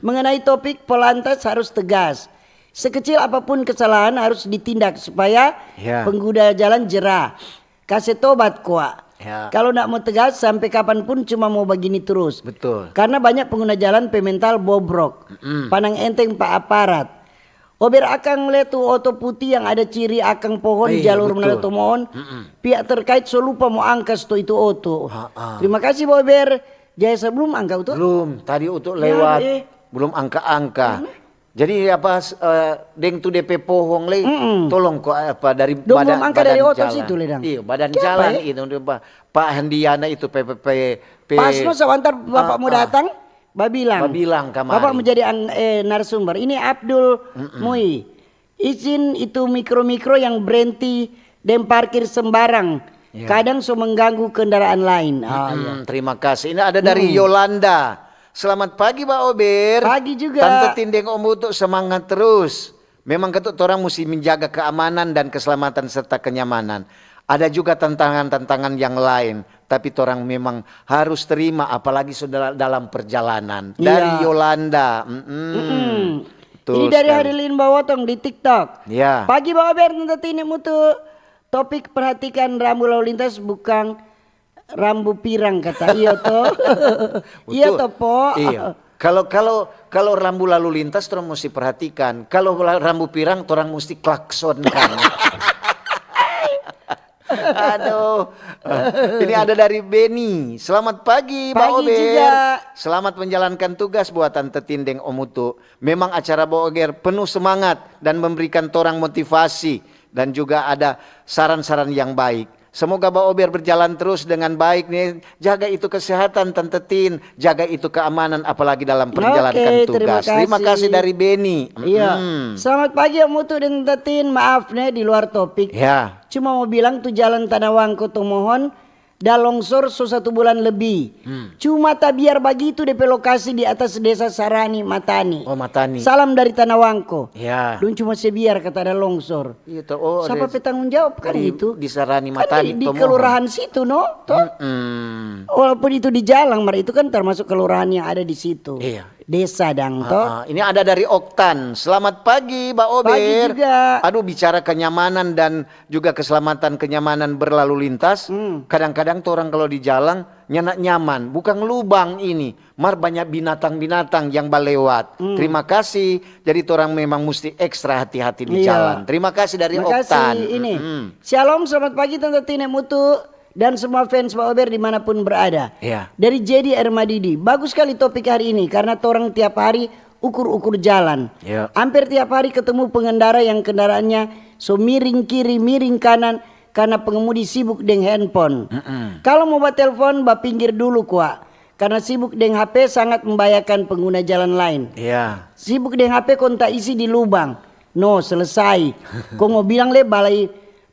Mengenai topik Polantas harus tegas. Sekecil apapun kesalahan harus ditindak supaya Ya. pengguna jalan jerah. Kasih tobat kuat. Ya. Kalau nak mau tegas sampai kapanpun cuma mau begini terus. Betul. Karena banyak pengguna jalan pemental bobrok. Panang enteng Pak Aparat. Ober akang letu oto putih yang ada ciri akang pohon jalur betul. menalato mohon. Pihak terkait so lupa mau angkas to itu oto. Terima kasih Bober. Jaya sebelum angka itu. Belum, tadi untuk lewat, Ya, belum angka-angka. Jadi apa deng tu DP pohong le, tolong kok apa dari Dong badan belum angka dari badan otos jalan. itu, Le, Dang. Iya, badan Kenapa, jalan ya? itu Pak Hendiana itu PPP. Pas no sebentar Bapak mau datang, Babilang. Babilang kamari. Bapak menjadi narasumber. Ini Abdul Mui. Izin itu mikro-mikro yang berhenti dan parkir sembarang. Ya. Kadang so mengganggu kendaraan lain. Ya. Terima kasih. Ini ada dari Yolanda. Selamat pagi Pak Ober. Pagi juga. Tante Tindeng Om Utuk semangat terus. Memang ketut orang mesti menjaga keamanan dan keselamatan serta kenyamanan. Ada juga tantangan-tantangan yang lain, tapi orang memang harus terima apalagi sudah dalam perjalanan. Dari Yolanda. Betul Ini dari sekali. Harilin Bawotong di TikTok. Ya. Pagi Bapak Ber, Tante Tini Mutu. Topik perhatikan rambu lalu lintas bukan rambu pirang kata. Iya toh. Iya toh Po. Iya. Kalau rambu lalu lintas orang mesti perhatikan. Kalau rambu pirang orang mesti klaksonkan. Aduh. Ini ada dari Beni. Selamat pagi, Pak Pagi Ober. juga. Selamat menjalankan tugas buat Tante Tindeng Om Utu. Memang acara Pak Oger penuh semangat dan memberikan torang motivasi dan juga ada saran-saran yang baik. Semoga Pak Ober berjalan terus dengan baik nih. Jaga itu kesehatan Tante Tin, jaga itu keamanan apalagi dalam Oke, menjalankan tugas. Terima kasih dari Beni. Iya. Selamat pagi Om Mutu dan Tante Tin. Maaf nih di luar topik. Ya. Cuma mau bilang tuh jalan Tanah Wangko tuh mohon dah longsor so 1 bulan lebih. Cuma tak biar begitu DP lokasi di atas desa Sarani Matani. Oh, Matani. Salam dari Tanah Wangko. Ya. Dun cuma sebiar kata ada longsor. Iya toh. Oh, Siapa petanggung jawab kan itu? di Sarani Kan Matani di toh, kelurahan situ no, toh. Walaupun itu di Jalang, Mar itu kan termasuk kelurahan yang ada di situ. Iya. Desa dang toh. Ini ada dari Oktan. Selamat pagi, Mbak Ober. Pagi juga. Aduh, bicara kenyamanan dan juga keselamatan kenyamanan berlalu lintas. Kadang-kadang tuh orang kalau di jalan nyanak nyaman, bukan lubang ini. Mar banyak binatang-binatang yang balewat. Terima kasih. Jadi tuh orang memang mesti ekstra hati-hati di Iya. jalan. Terima kasih dari Terima Oktan. kasih ini. Shalom, selamat pagi Tante Tine Mutu dan semua fans Pak Ober dimanapun berada. Iya. Dari Jedi Ermadidi. Bagus sekali topik hari ini karena orang tiap hari ukur-ukur jalan. Iya. Hampir tiap hari ketemu pengendara yang kendaraannya so miring kiri, miring kanan karena pengemudi sibuk dengan handphone. Kalau mau buat telepon, pinggir dulu kuat. Karena sibuk dengan HP sangat membahayakan pengguna jalan lain. Iya. Sibuk dengan HP kontak isi di lubang. No, selesai. Kau mau bilang le balai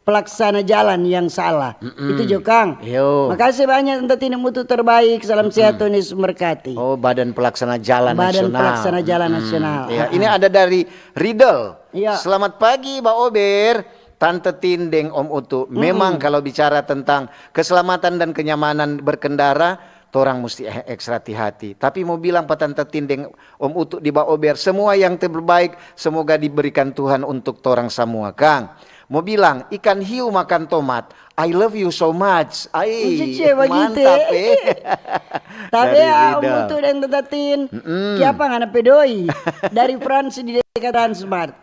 pelaksana jalan yang salah. Itu Jo Kang. Yo. Makasih banyak Tante Tine Mutu terbaik. Salam sehat Tuhan Yesus memberkati. Oh, Badan Pelaksana Jalan Badan Nasional. Pelaksana Jalan Nasional. Ya, ini ada dari Riddle. Iya. Selamat pagi, Mbak Ober. Tante Tindeng Om Utu. Memang kalau bicara tentang keselamatan dan kenyamanan berkendara, orang mesti ekstra hati-hati. Tapi mau bilang Pak Tante Tindeng Om Utu di Mbak Ober, semua yang terbaik semoga diberikan Tuhan untuk orang semua, Kang. Mau bilang ikan hiu makan tomat. I love you so much. Cece begitu. Mantap Tapi Dari ya Om Riddle. Mutu dan Tante Tin. Siapa ngana pedoi dari France di dekat Transmart.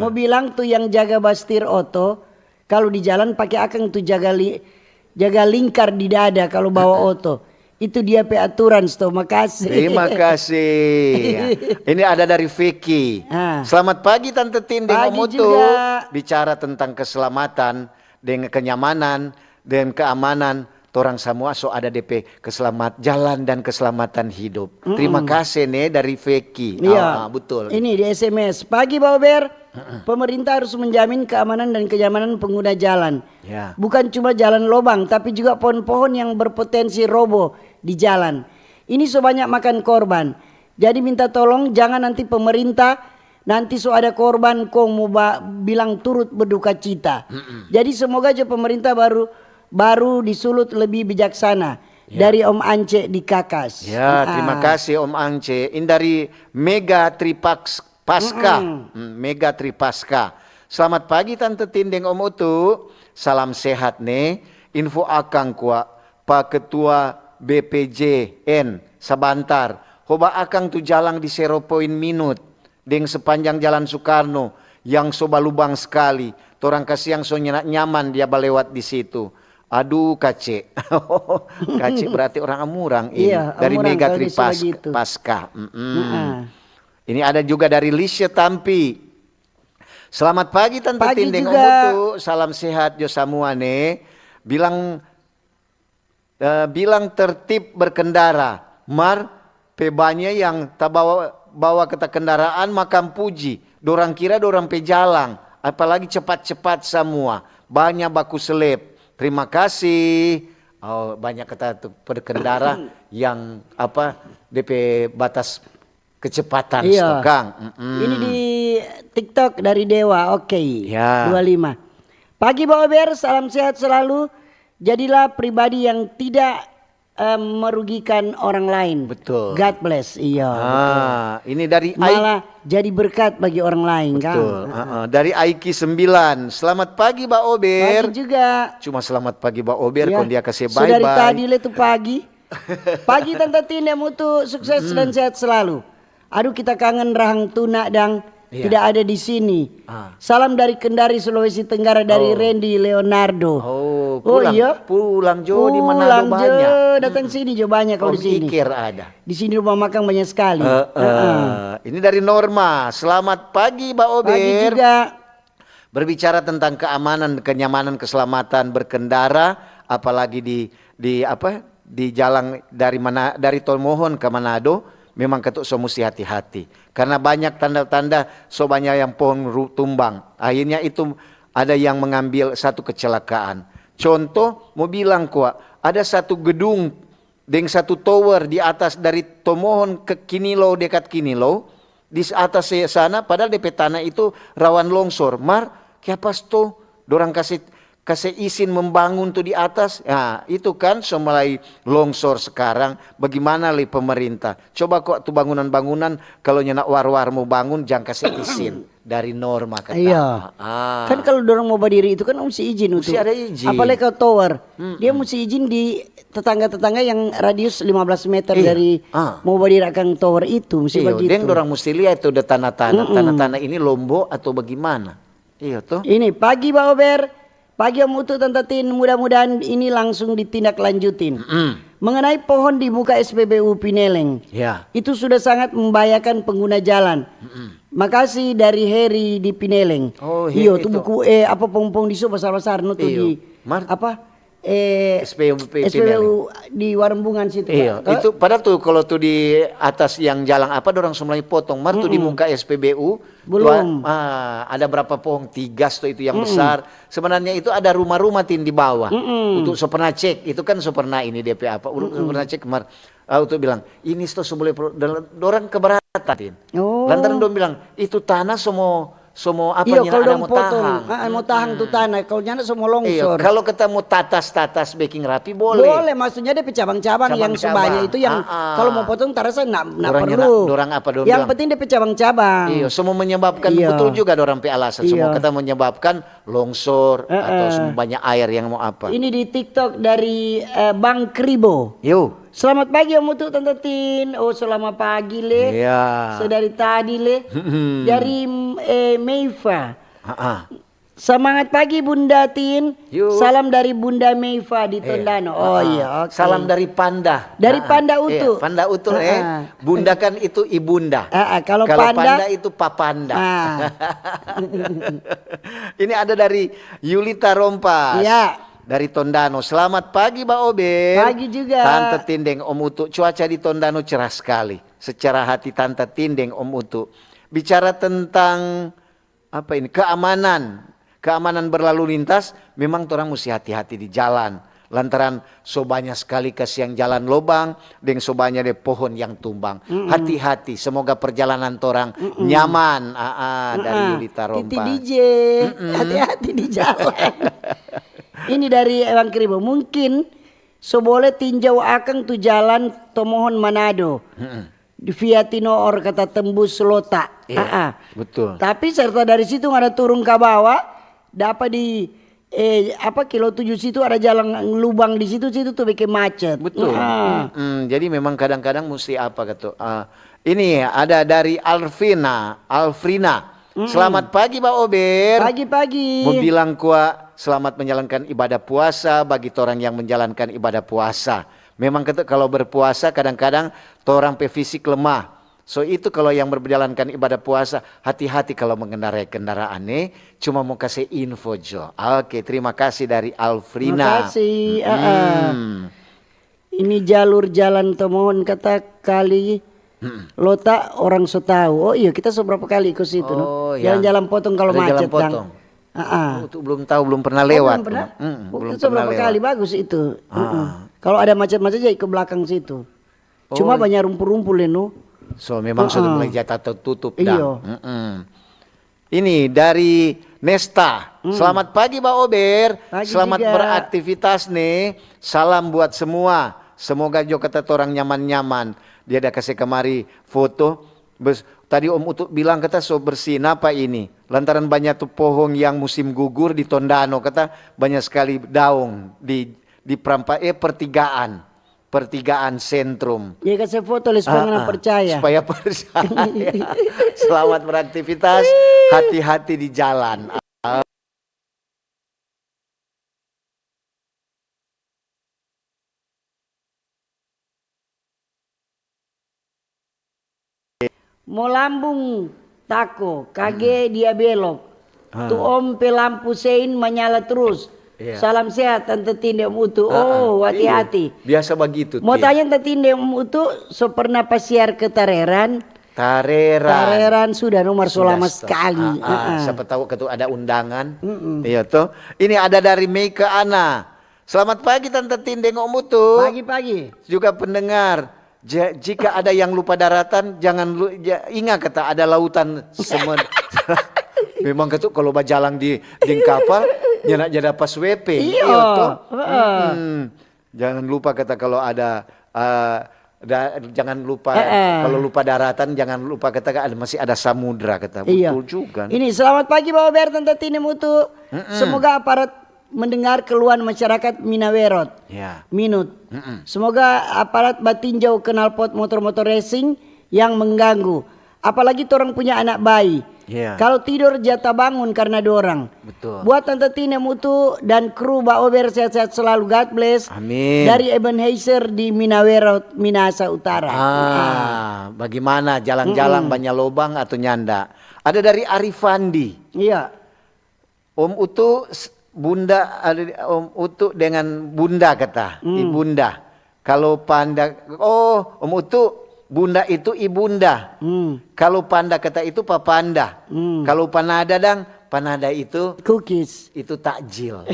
Mau bilang tuh yang jaga bastir oto kalau di jalan pakai akang tuh jaga lingkar di dada kalau bawa oto. Itu dia pe aturan, Sto. Makasih. Terima kasih. Ini ada dari Vicky. Selamat pagi Tante Tindeng Pagi Om Utu. juga. Bicara tentang keselamatan, dengan kenyamanan, dan keamanan. Torang semua so ada DP jalan dan keselamatan hidup. Terima kasih nih dari Vicky. Iya, betul. Ini di SMS. Pagi Pak Ober, pemerintah harus menjamin keamanan dan kenyamanan pengguna jalan. Ya. Bukan cuma jalan lobang, tapi juga pohon-pohon yang berpotensi roboh di jalan. Ini sebanyak makan korban. Jadi minta tolong jangan nanti pemerintah nanti so ada korban kong mau bilang turut berduka cita. Jadi semoga aja pemerintah baru disulut lebih bijaksana. Dari Om Ance di Kakas. Ya, terima kasih Om Ance. Ini dari Mega Tripaska. Mega Tripaska. Selamat pagi Tante Tindeng Om Utu. Salam sehat nih. Info akang kuat Pak Ketua BPJN Sabantar. Hoba akang tu jalan di 0 minut. Deng sepanjang Jalan Soekarno yang soba lubang sekali. Torang kasih yang so nyaman dia balewat di situ. Aduh kace. Kace berarti orang Amurang ini. Iya, dari Amurang Mega kalau Tripaska. Ini ada juga dari Lisha Tampi. Selamat pagi Tante Pagi Tindeng juga. Om Utu. Salam sehat jo samuane. Bilang tertib berkendara. Mar pebanya yang tak bawa kata kendaraan makam puji. Dorang kira dorang pejalang. Apalagi cepat-cepat semua. Banyak baku selip. Terima kasih. Oh, banyak kata berkendara yang DP batas kecepatan Kang. Ini di TikTok dari Dewa. Oke. Ya. 25. Pagi Bang Ober, salam sehat selalu. Jadilah pribadi yang tidak merugikan orang lain. Betul. God bless. Iya. Ini dari Malah jadi berkat bagi orang lain. Betul. Kan? Dari Aiki 9. Selamat pagi Mbak Ober. Pagi juga. Cuma selamat pagi Mbak Ober. Ya. Kon dia kasih So, dari bye-bye. tadi le tuh pagi. Pagi Tante Tine mutu sukses dan sehat selalu. Aduh kita kangen rahang tuna dan tidak ada di sini. Salam dari Kendari Sulawesi Tenggara dari Randy Leonardo. Pulang, iya. Pulang Jo di Manado banyak. Datang sini Jo banyak kalau di sini. Pikir ada. Di sini rumah makan banyak sekali. Ini dari Norma. Selamat pagi Mbak Ober. Pagi juga. Berbicara tentang keamanan, kenyamanan, keselamatan berkendara, apalagi di jalan dari Tomohon ke Manado. Memang ketuk so mesti hati-hati. Karena banyak tanda-tanda so banyak yang pohon tumbang. Akhirnya itu ada yang mengambil satu kecelakaan. Contoh mau bilang kuat, ada satu gedung dengan satu tower di atas dari Tomohon ke Kinilo, dekat Kinilo. Di atas sana padahal DP tanah itu rawan longsor. Kiapas tuh dorang kasih izin membangun tuh di atas. Nah, itu kan so mulai longsor sekarang. Bagaimana li pemerintah? Coba kok tuh bangunan-bangunan kalau nyenak war-war mau bangun jangan kasih izin dari norma kata. Iya. Kan kalau dorang mau berdiri itu kan mesti izin Mesti untuk. ada izin. Apalagi kalau tower. Dia mesti izin di tetangga-tetangga yang radius 15 meter dari mau berdiri akan tower itu mesti Iya, begitu. dan dorang mesti lihat tuh ada tanah-tanah. Tanah-tanah ini lombok atau bagaimana? Iya tuh. Ini pagi Pak Ober. Pagi Om Utu Tante Tin, mudah-mudahan ini langsung ditindaklanjutin. Mengenai pohon di muka SPBU Pineleng, Ya. itu sudah sangat membahayakan pengguna jalan. Makasih dari Heri di Pineleng. Oh, Iyo, itu. tuh buku apa pong-pong di besar-besar no tuh Iyo. di SPBU SPBU di Warembungan situ. Iya, Pak. itu padahal tuh kalau tuh di atas yang jalan dorang semulai potong. Tuh di muka SPBU Belum. ada berapa pohon 3 tuh itu yang besar. Sebenarnya itu ada rumah-rumah tin di bawah. Untuk so pernah cek, itu kan so pernah ini DP apa. So pernah cek kemarin. Untuk bilang, ini tuh semulai dorang keberatan tin. Oh. Lantaran dong bilang, itu tanah semua apa Iya, kalau ada dong mau potong, tahan. mau tahan tuh tanah. Kalau nyana semua Iya, longsor. kalau ketemu tatas baking rapi boleh. Boleh, maksudnya dia cabang-cabang yang Cabang-cabang. sebanyak itu yang kalau mau potong tarasa nak Dorangnya perlu. dorang apa dorang Yang bilang? penting dia cabang-cabang. Iya, semua menyebabkan Iya. betul juga dorang pe alasan. Semua Iya. kata menyebabkan longsor atau semua banyak air yang mau apa. Ini di TikTok dari Bang Kribo. Yuk. Selamat pagi Om Utu Tante Tin. Oh, selamat pagi Le. Iya. Sedari tadi Le. Dari Meifa. Semangat pagi Bunda Tin. Yuk. Salam dari Bunda Meifa di Tondano. Oh iya, oke. Salam dari Panda. Dari Panda Utu. Iya, Panda Utu Bunda kan itu ibunda. Kalau Panda, Panda itu papanda. Ah. Ini ada dari Yulita Rompas. Iya. Dari Tondano. Selamat pagi Mbak Ober. Pagi juga. Tante Tindeng Om Utu. Cuaca di Tondano cerah sekali. Secara hati Tante Tindeng Om Utu. Bicara tentang keamanan berlalu lintas, memang orang mesti hati-hati di jalan. lantaran so banyak sekali kasihan jalan lobang dengan so banyak de pohon yang tumbang. Hati-hati, semoga perjalanan torang nyaman. Dari Yulita Titi Rompa. DJ, hati-hati di jalan. Ini dari Bang Kribo, mungkin so boleh tinjau akang tu jalan Tomohon Manado. Di Via Tinoor kata tembus Lota. Iya, betul. Tapi serta dari situ ada turun ke bawah, dapat di kilo 7 situ ada jalan lubang di situ tuh bikin macet. Betul. Jadi memang kadang-kadang mesti apa gitu. Ini ada dari Alfrina. Selamat pagi Pak Ober. Pagi-pagi. Mau bilang kuah selamat menjalankan ibadah puasa bagi orang yang menjalankan ibadah puasa. Memang kalau berpuasa kadang-kadang orang fisik lemah. So itu kalau yang berjalankan ibadah puasa, hati-hati kalau mengendarai kendaraan nih. Cuma mau kasih info Jo. Oke, terima kasih dari Alfrina. Terima kasih. Ini jalur jalan Tomohon kata kali Lota orang so tahu. Oh iya kita seberapa kali ikut situ. Oh, Jalan-jalan potong kalau ada macet. jalan potong. Itu belum tahu, belum pernah lewat. belum pernah. Belum Seberapa pernah kali lewat. bagus itu. Kalau ada macet-macet aja ke belakang situ. Cuma banyak rumpul-rumpul Leno. So memang sudah mulai jatah tertutup Iya. Ini dari Nesta. Selamat pagi Pak Ober. Pagi Selamat juga. beraktivitas nih. Salam buat semua. Semoga jo kata orang nyaman-nyaman. Dia ada kasih kemari foto. Tadi Om Utuk bilang kata so bersih apa ini. Lantaran banyak tuh pohon yang musim gugur di Tondano kata banyak sekali daun di pertigaan sentrum. Ya kasih foto supaya percaya. Supaya percaya. Selamat beraktivitas, hati-hati di jalan. Mau lambung tako, kage dia belok. Tu Om pe lampu sein menyala terus. Iya. Salam sehat Tante Tinde Om Utu. Oh, hati-hati. Iya. Biasa begitu. Mau Tin. tanya Tante Tinde Om Utu, so pernah pasiar ke Tareran? Tareran sudah nomor so lama sekali. Siapa tahu ketua ada undangan. Iya tuh. Ini ada dari Meika Ana. Selamat pagi Tante Tinde Om Utu. Pagi-pagi. Juga pendengar. Jika ada yang lupa daratan, jangan ingat kata ada lautan semen. Memang ketuk kalau bajalang di kapal, jangan jadi pas WP. Iya. Jangan lupa kata kalau ada, jangan lupa kalau lupa daratan, jangan lupa kata masih ada samudra kata. Iya. Betul juga. Ini selamat pagi Bapak Ber Tante Tinde Mutu. Semoga aparat mendengar keluhan masyarakat Minawerot. Ya. Minut. Semoga aparat batinjau knalpot motor-motor racing yang mengganggu. Apalagi orang punya anak bayi. Yeah. Kalau tidur jatah bangun karena dorang. Betul. Buat Tante Tina Mutu dan kru Mbak Ober sehat-sehat selalu. God bless. Amin. Dari Ebenezer di Minawerot, Minahasa Utara. Bagaimana jalan-jalan banyak lubang atau nyanda? Ada dari Arifandi. Iya. Om Utu Bunda, Om Utu dengan Bunda kata, Ibunda. Kalau Panda, Om Utu Bunda itu Ibunda. Kalau Panda kata itu Papanda. Kalau Panada itu Cookies. itu takjil.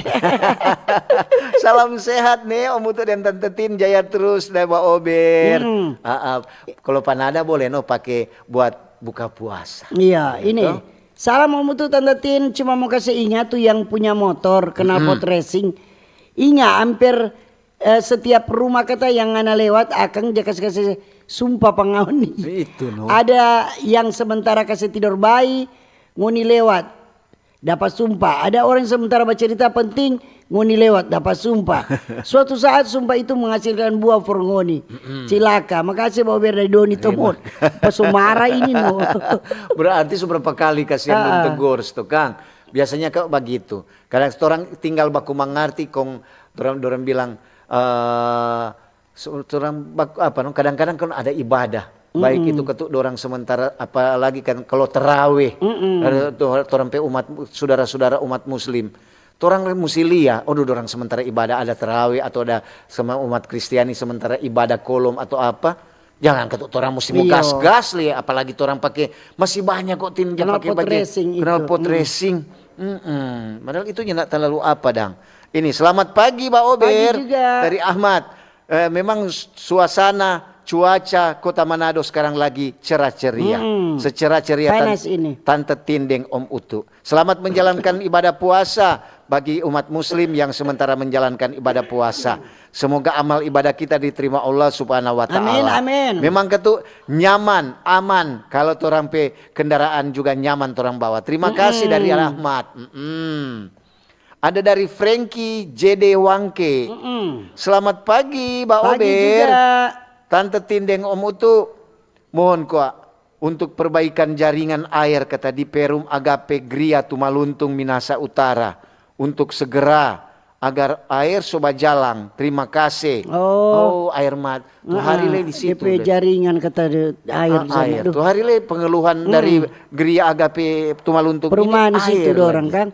Salam sehat nih Om Utu dan Tante Tin, jaya terus deh Mbak Ober. Kalau Panada boleh pakai buat buka puasa. Iya, ini. Salam Om Utu Tante Tin, cuma mau kasih ingat tuh yang punya motor knalpot racing. Ingat hampir setiap rumah kata yang ana lewat akan dia kasih sumpah pengauni. Itu Ada yang sementara kasih tidur bayi nguni lewat dapat sumpah. Ada orang yang sementara bercerita penting nguni lewat dapat sumpah. Suatu saat sumpah itu menghasilkan buah for ngoni. Cilaka. Makasih Bapak Ber dari Doni Tomon. Pesumara ini no. Berarti seberapa kali kasihan belum tegur tuh Kang. Biasanya kok begitu. Kadang orang tinggal baku mengerti kong orang bilang kadang-kadang kan ada ibadah. Baik itu ketuk orang sementara apalagi kan kalau terawih. Orang umat saudara-saudara umat muslim. Orang musilia, orang sementara ibadah ada terawih atau ada sama umat Kristiani sementara ibadah kolom atau apa. Jangan ketuk orang mesti mau gas-gas li, apalagi orang pakai masih banyak kok tim pakai baju knalpot racing. Padahal itu tidak terlalu apa dang. Ini selamat pagi Mbak Ober Pagi juga. dari Ahmad. Memang suasana cuaca Kota Manado sekarang lagi cerah ceria. Secerah ceria Panas ini. Tante Tindeng Om Utu. Selamat menjalankan ibadah puasa bagi umat muslim yang sementara menjalankan ibadah puasa. Semoga amal ibadah kita diterima Allah Subhanahu wa taala. Amin, amin. Memang ketu nyaman, aman kalau torang pe kendaraan juga nyaman torang bawa. Terima kasih dari Rahmat. Ada dari Frankie JD Wangke. Selamat pagi Mbak Pagi Ober. juga. Tante Tindeng Om Utu, mohon kuat untuk perbaikan jaringan air kata di Perum Agape Gria Tumaluntung Minasa Utara untuk segera agar air soba jalang. Terima kasih. Oh. Air mat. Tuh hari le di situ. DP jaringan kata air di sana. Air. Aduh, Tuh hari le pengeluhan dari Gria Agape Tumaluntung perumahan di ini situ air dorang lagi. kan.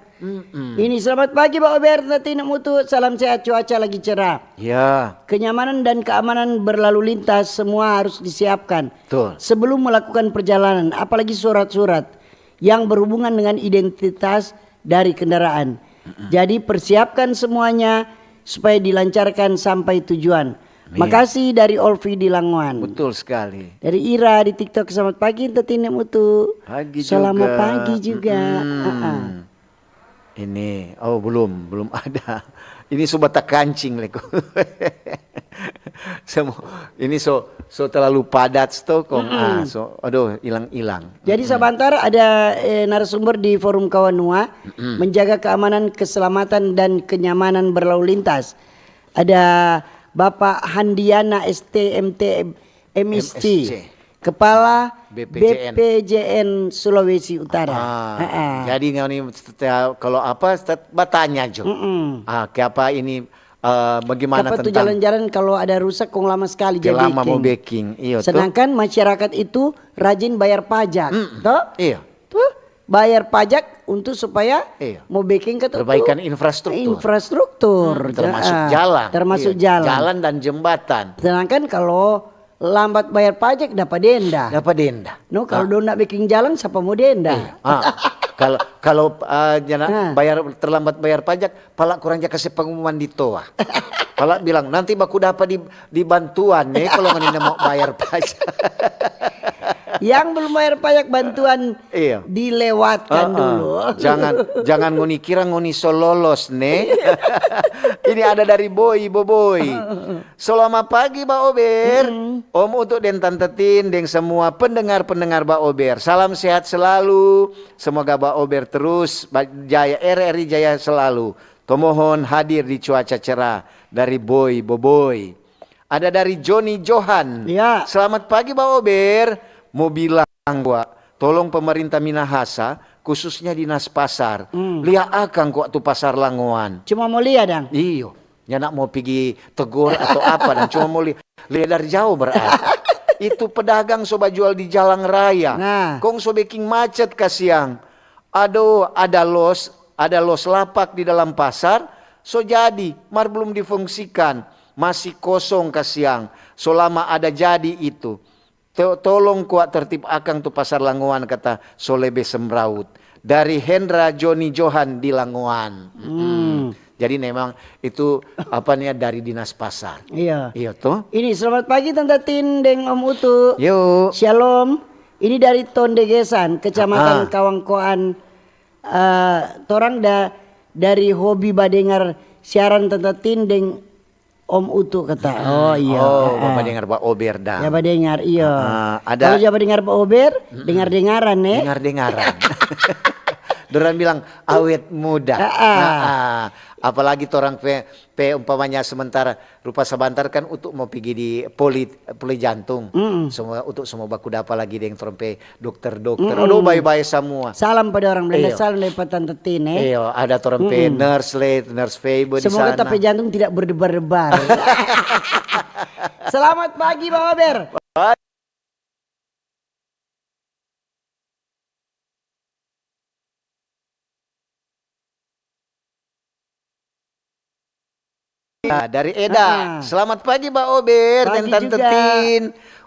Ini selamat pagi Pak Ober, Tina Mutu, salam sehat, cuaca lagi cerah. Ya, Kenyamanan dan keamanan berlalu lintas semua harus disiapkan betul. sebelum melakukan perjalanan, apalagi surat-surat yang berhubungan dengan identitas dari kendaraan. Jadi persiapkan semuanya supaya dilancarkan sampai tujuan. Makasih dari Olvi di Langoan. Betul sekali. Dari Ira di TikTok, selamat pagi Tina Mutu. Pagi Selamat juga. pagi juga. Ini, belum ada. Ini sobat tak kancing leko. Ini so terlalu padat stokong. Aduh hilang. Jadi sebentar ada narasumber di forum Kawanua menjaga keamanan, keselamatan dan kenyamanan berlalu lintas. Ada Bapak Handiana STMT MST, Kepala BPJN Sulawesi Utara. Jadi ngoni kalau apa bertanya Jo. Apa ini bagaimana Apa tuh tentang jalan-jalan kalau ada rusak kok lama sekali jadi lama mau baking. Iya tuh. Sedangkan masyarakat itu rajin bayar pajak, toh? Iya. Tuh, bayar pajak untuk supaya Iya. mau baking ke Perbaikan infrastruktur. infrastruktur. Termasuk jalan. Termasuk Iya, jalan. Jalan dan jembatan. Sedangkan kalau lambat bayar pajak dapat denda. Dapat denda. No, kalau dona bikin jalan siapa mau denda? Kalau bayar terlambat bayar pajak, pala kurang kasih pengumuman di toa. Pala bilang nanti baku dapat di bantuan nih kalau nggak mau bayar pajak. Yang belum bayar pajak bantuan Iya. dilewatkan dulu. Jangan ngoni kira ngoni so lolos nih. Ini ada dari Boboy. Selamat pagi Mbak Ober. Om untuk dan Tante Tin dan semua pendengar-pendengar Mbak Ober. Salam sehat selalu. Semoga Mbak Ober terus jaya RRI jaya selalu. Tomohon hadir di cuaca cerah dari Boboy. Ada dari Johnny Johan. Ya. Selamat pagi Mbak Ober. Mau bilang gua, tolong pemerintah Minahasa khususnya dinas pasar. Lihat akang kok tuh pasar Langoan. Cuma mau lihat dang. Iyo, nyanak mau pergi tegur atau apa dan cuma mau lihat dari jauh berarti. Itu pedagang soba jual di jalan raya. Nah. Kong so baking macet kasiang. Aduh, ada los lapak di dalam pasar. So jadi, mar belum difungsikan. Masih kosong kasiang. Selama ada jadi itu. Tolong kuat tertib akang tuh pasar Langoan kata Solebe Semraut. Dari Hendra Johnny Johan di Langoan. Jadi memang itu apa nih dari dinas pasar. Iya. Iya tuh. Ini selamat pagi Tante Tin dan Om Utu. Yuk. Shalom. Ini dari Tondegesan, Kecamatan Kawangkoan. Torang dari hobi badengar siaran Tante Tin dan Om Utu kata. Oh iya. Oh, Bapak dengar Pak Ober dah. Ya dengar iya. Ada- Kalau Jawa dengar Pak Ober, dengar-dengaran nih. Dengar-dengaran. Dorang bilang awet muda. Apalagi orang pe umpamanya sementara rupa sebentar kan untuk mau pergi di poli jantung. Semua untuk semua baku dapat lagi dengan trompe dokter-dokter. Aduh bye-bye semua. Salam pada orang Belanda, Iya. salam dari Pak Tante Tin Iya, ada trompe nurse Febo di Semoga sana. tape jantung tidak berdebar-debar. Selamat pagi Pak Ober. Dari Eda. Selamat pagi Mbak Ober dan Pagi Tante juga. Tin.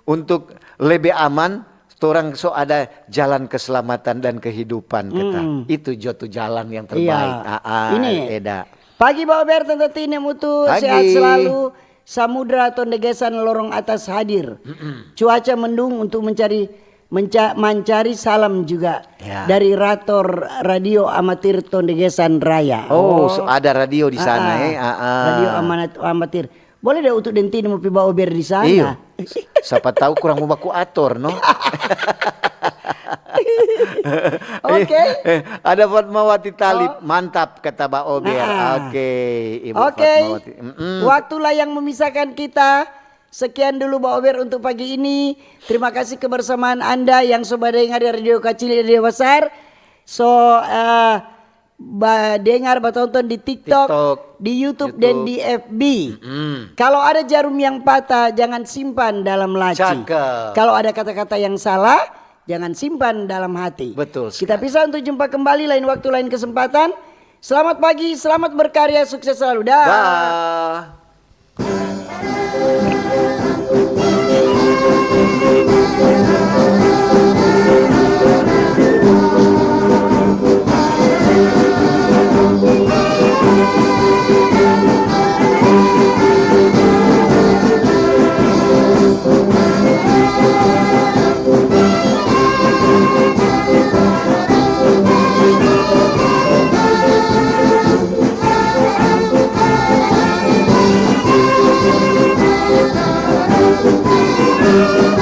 Untuk lebih aman, orang so ada jalan keselamatan dan kehidupan kata. Itu jotu jalan yang terbaik. Iya. Ini Eda. Pagi Bapak Ber, Tante Tine Mutu, Pagi. sehat selalu. Samudra atau Negesan lorong atas hadir. Cuaca mendung untuk mencari salam juga Ya. dari Rator Radio Amatir Tondegesan Raya. Oh, ada radio di sana Radio Amatir. Boleh deh untuk dentini mau piba ober di sana. Iya. Siapa tahu kurang mau baku atur, no? Oke. Ada Fatmawati Talib, mantap kata Mbak Ober. Oke, Ibu Oke. Fatmawati. Waktulah yang memisahkan kita. Sekian dulu Mbak Ober untuk pagi ini. Terima kasih kebersamaan Anda yang sobat dengar di Radio Kecil Radio Besar. Dengar, tonton di TikTok, di YouTube, dan di FB. Kalau ada jarum yang patah, jangan simpan dalam laci. Cakep. Kalau ada kata-kata yang salah, jangan simpan dalam hati. Betul Kita sekali. pisah untuk jumpa kembali lain waktu, lain kesempatan. Selamat pagi, selamat berkarya, sukses selalu. Dah. Dah. Thank you.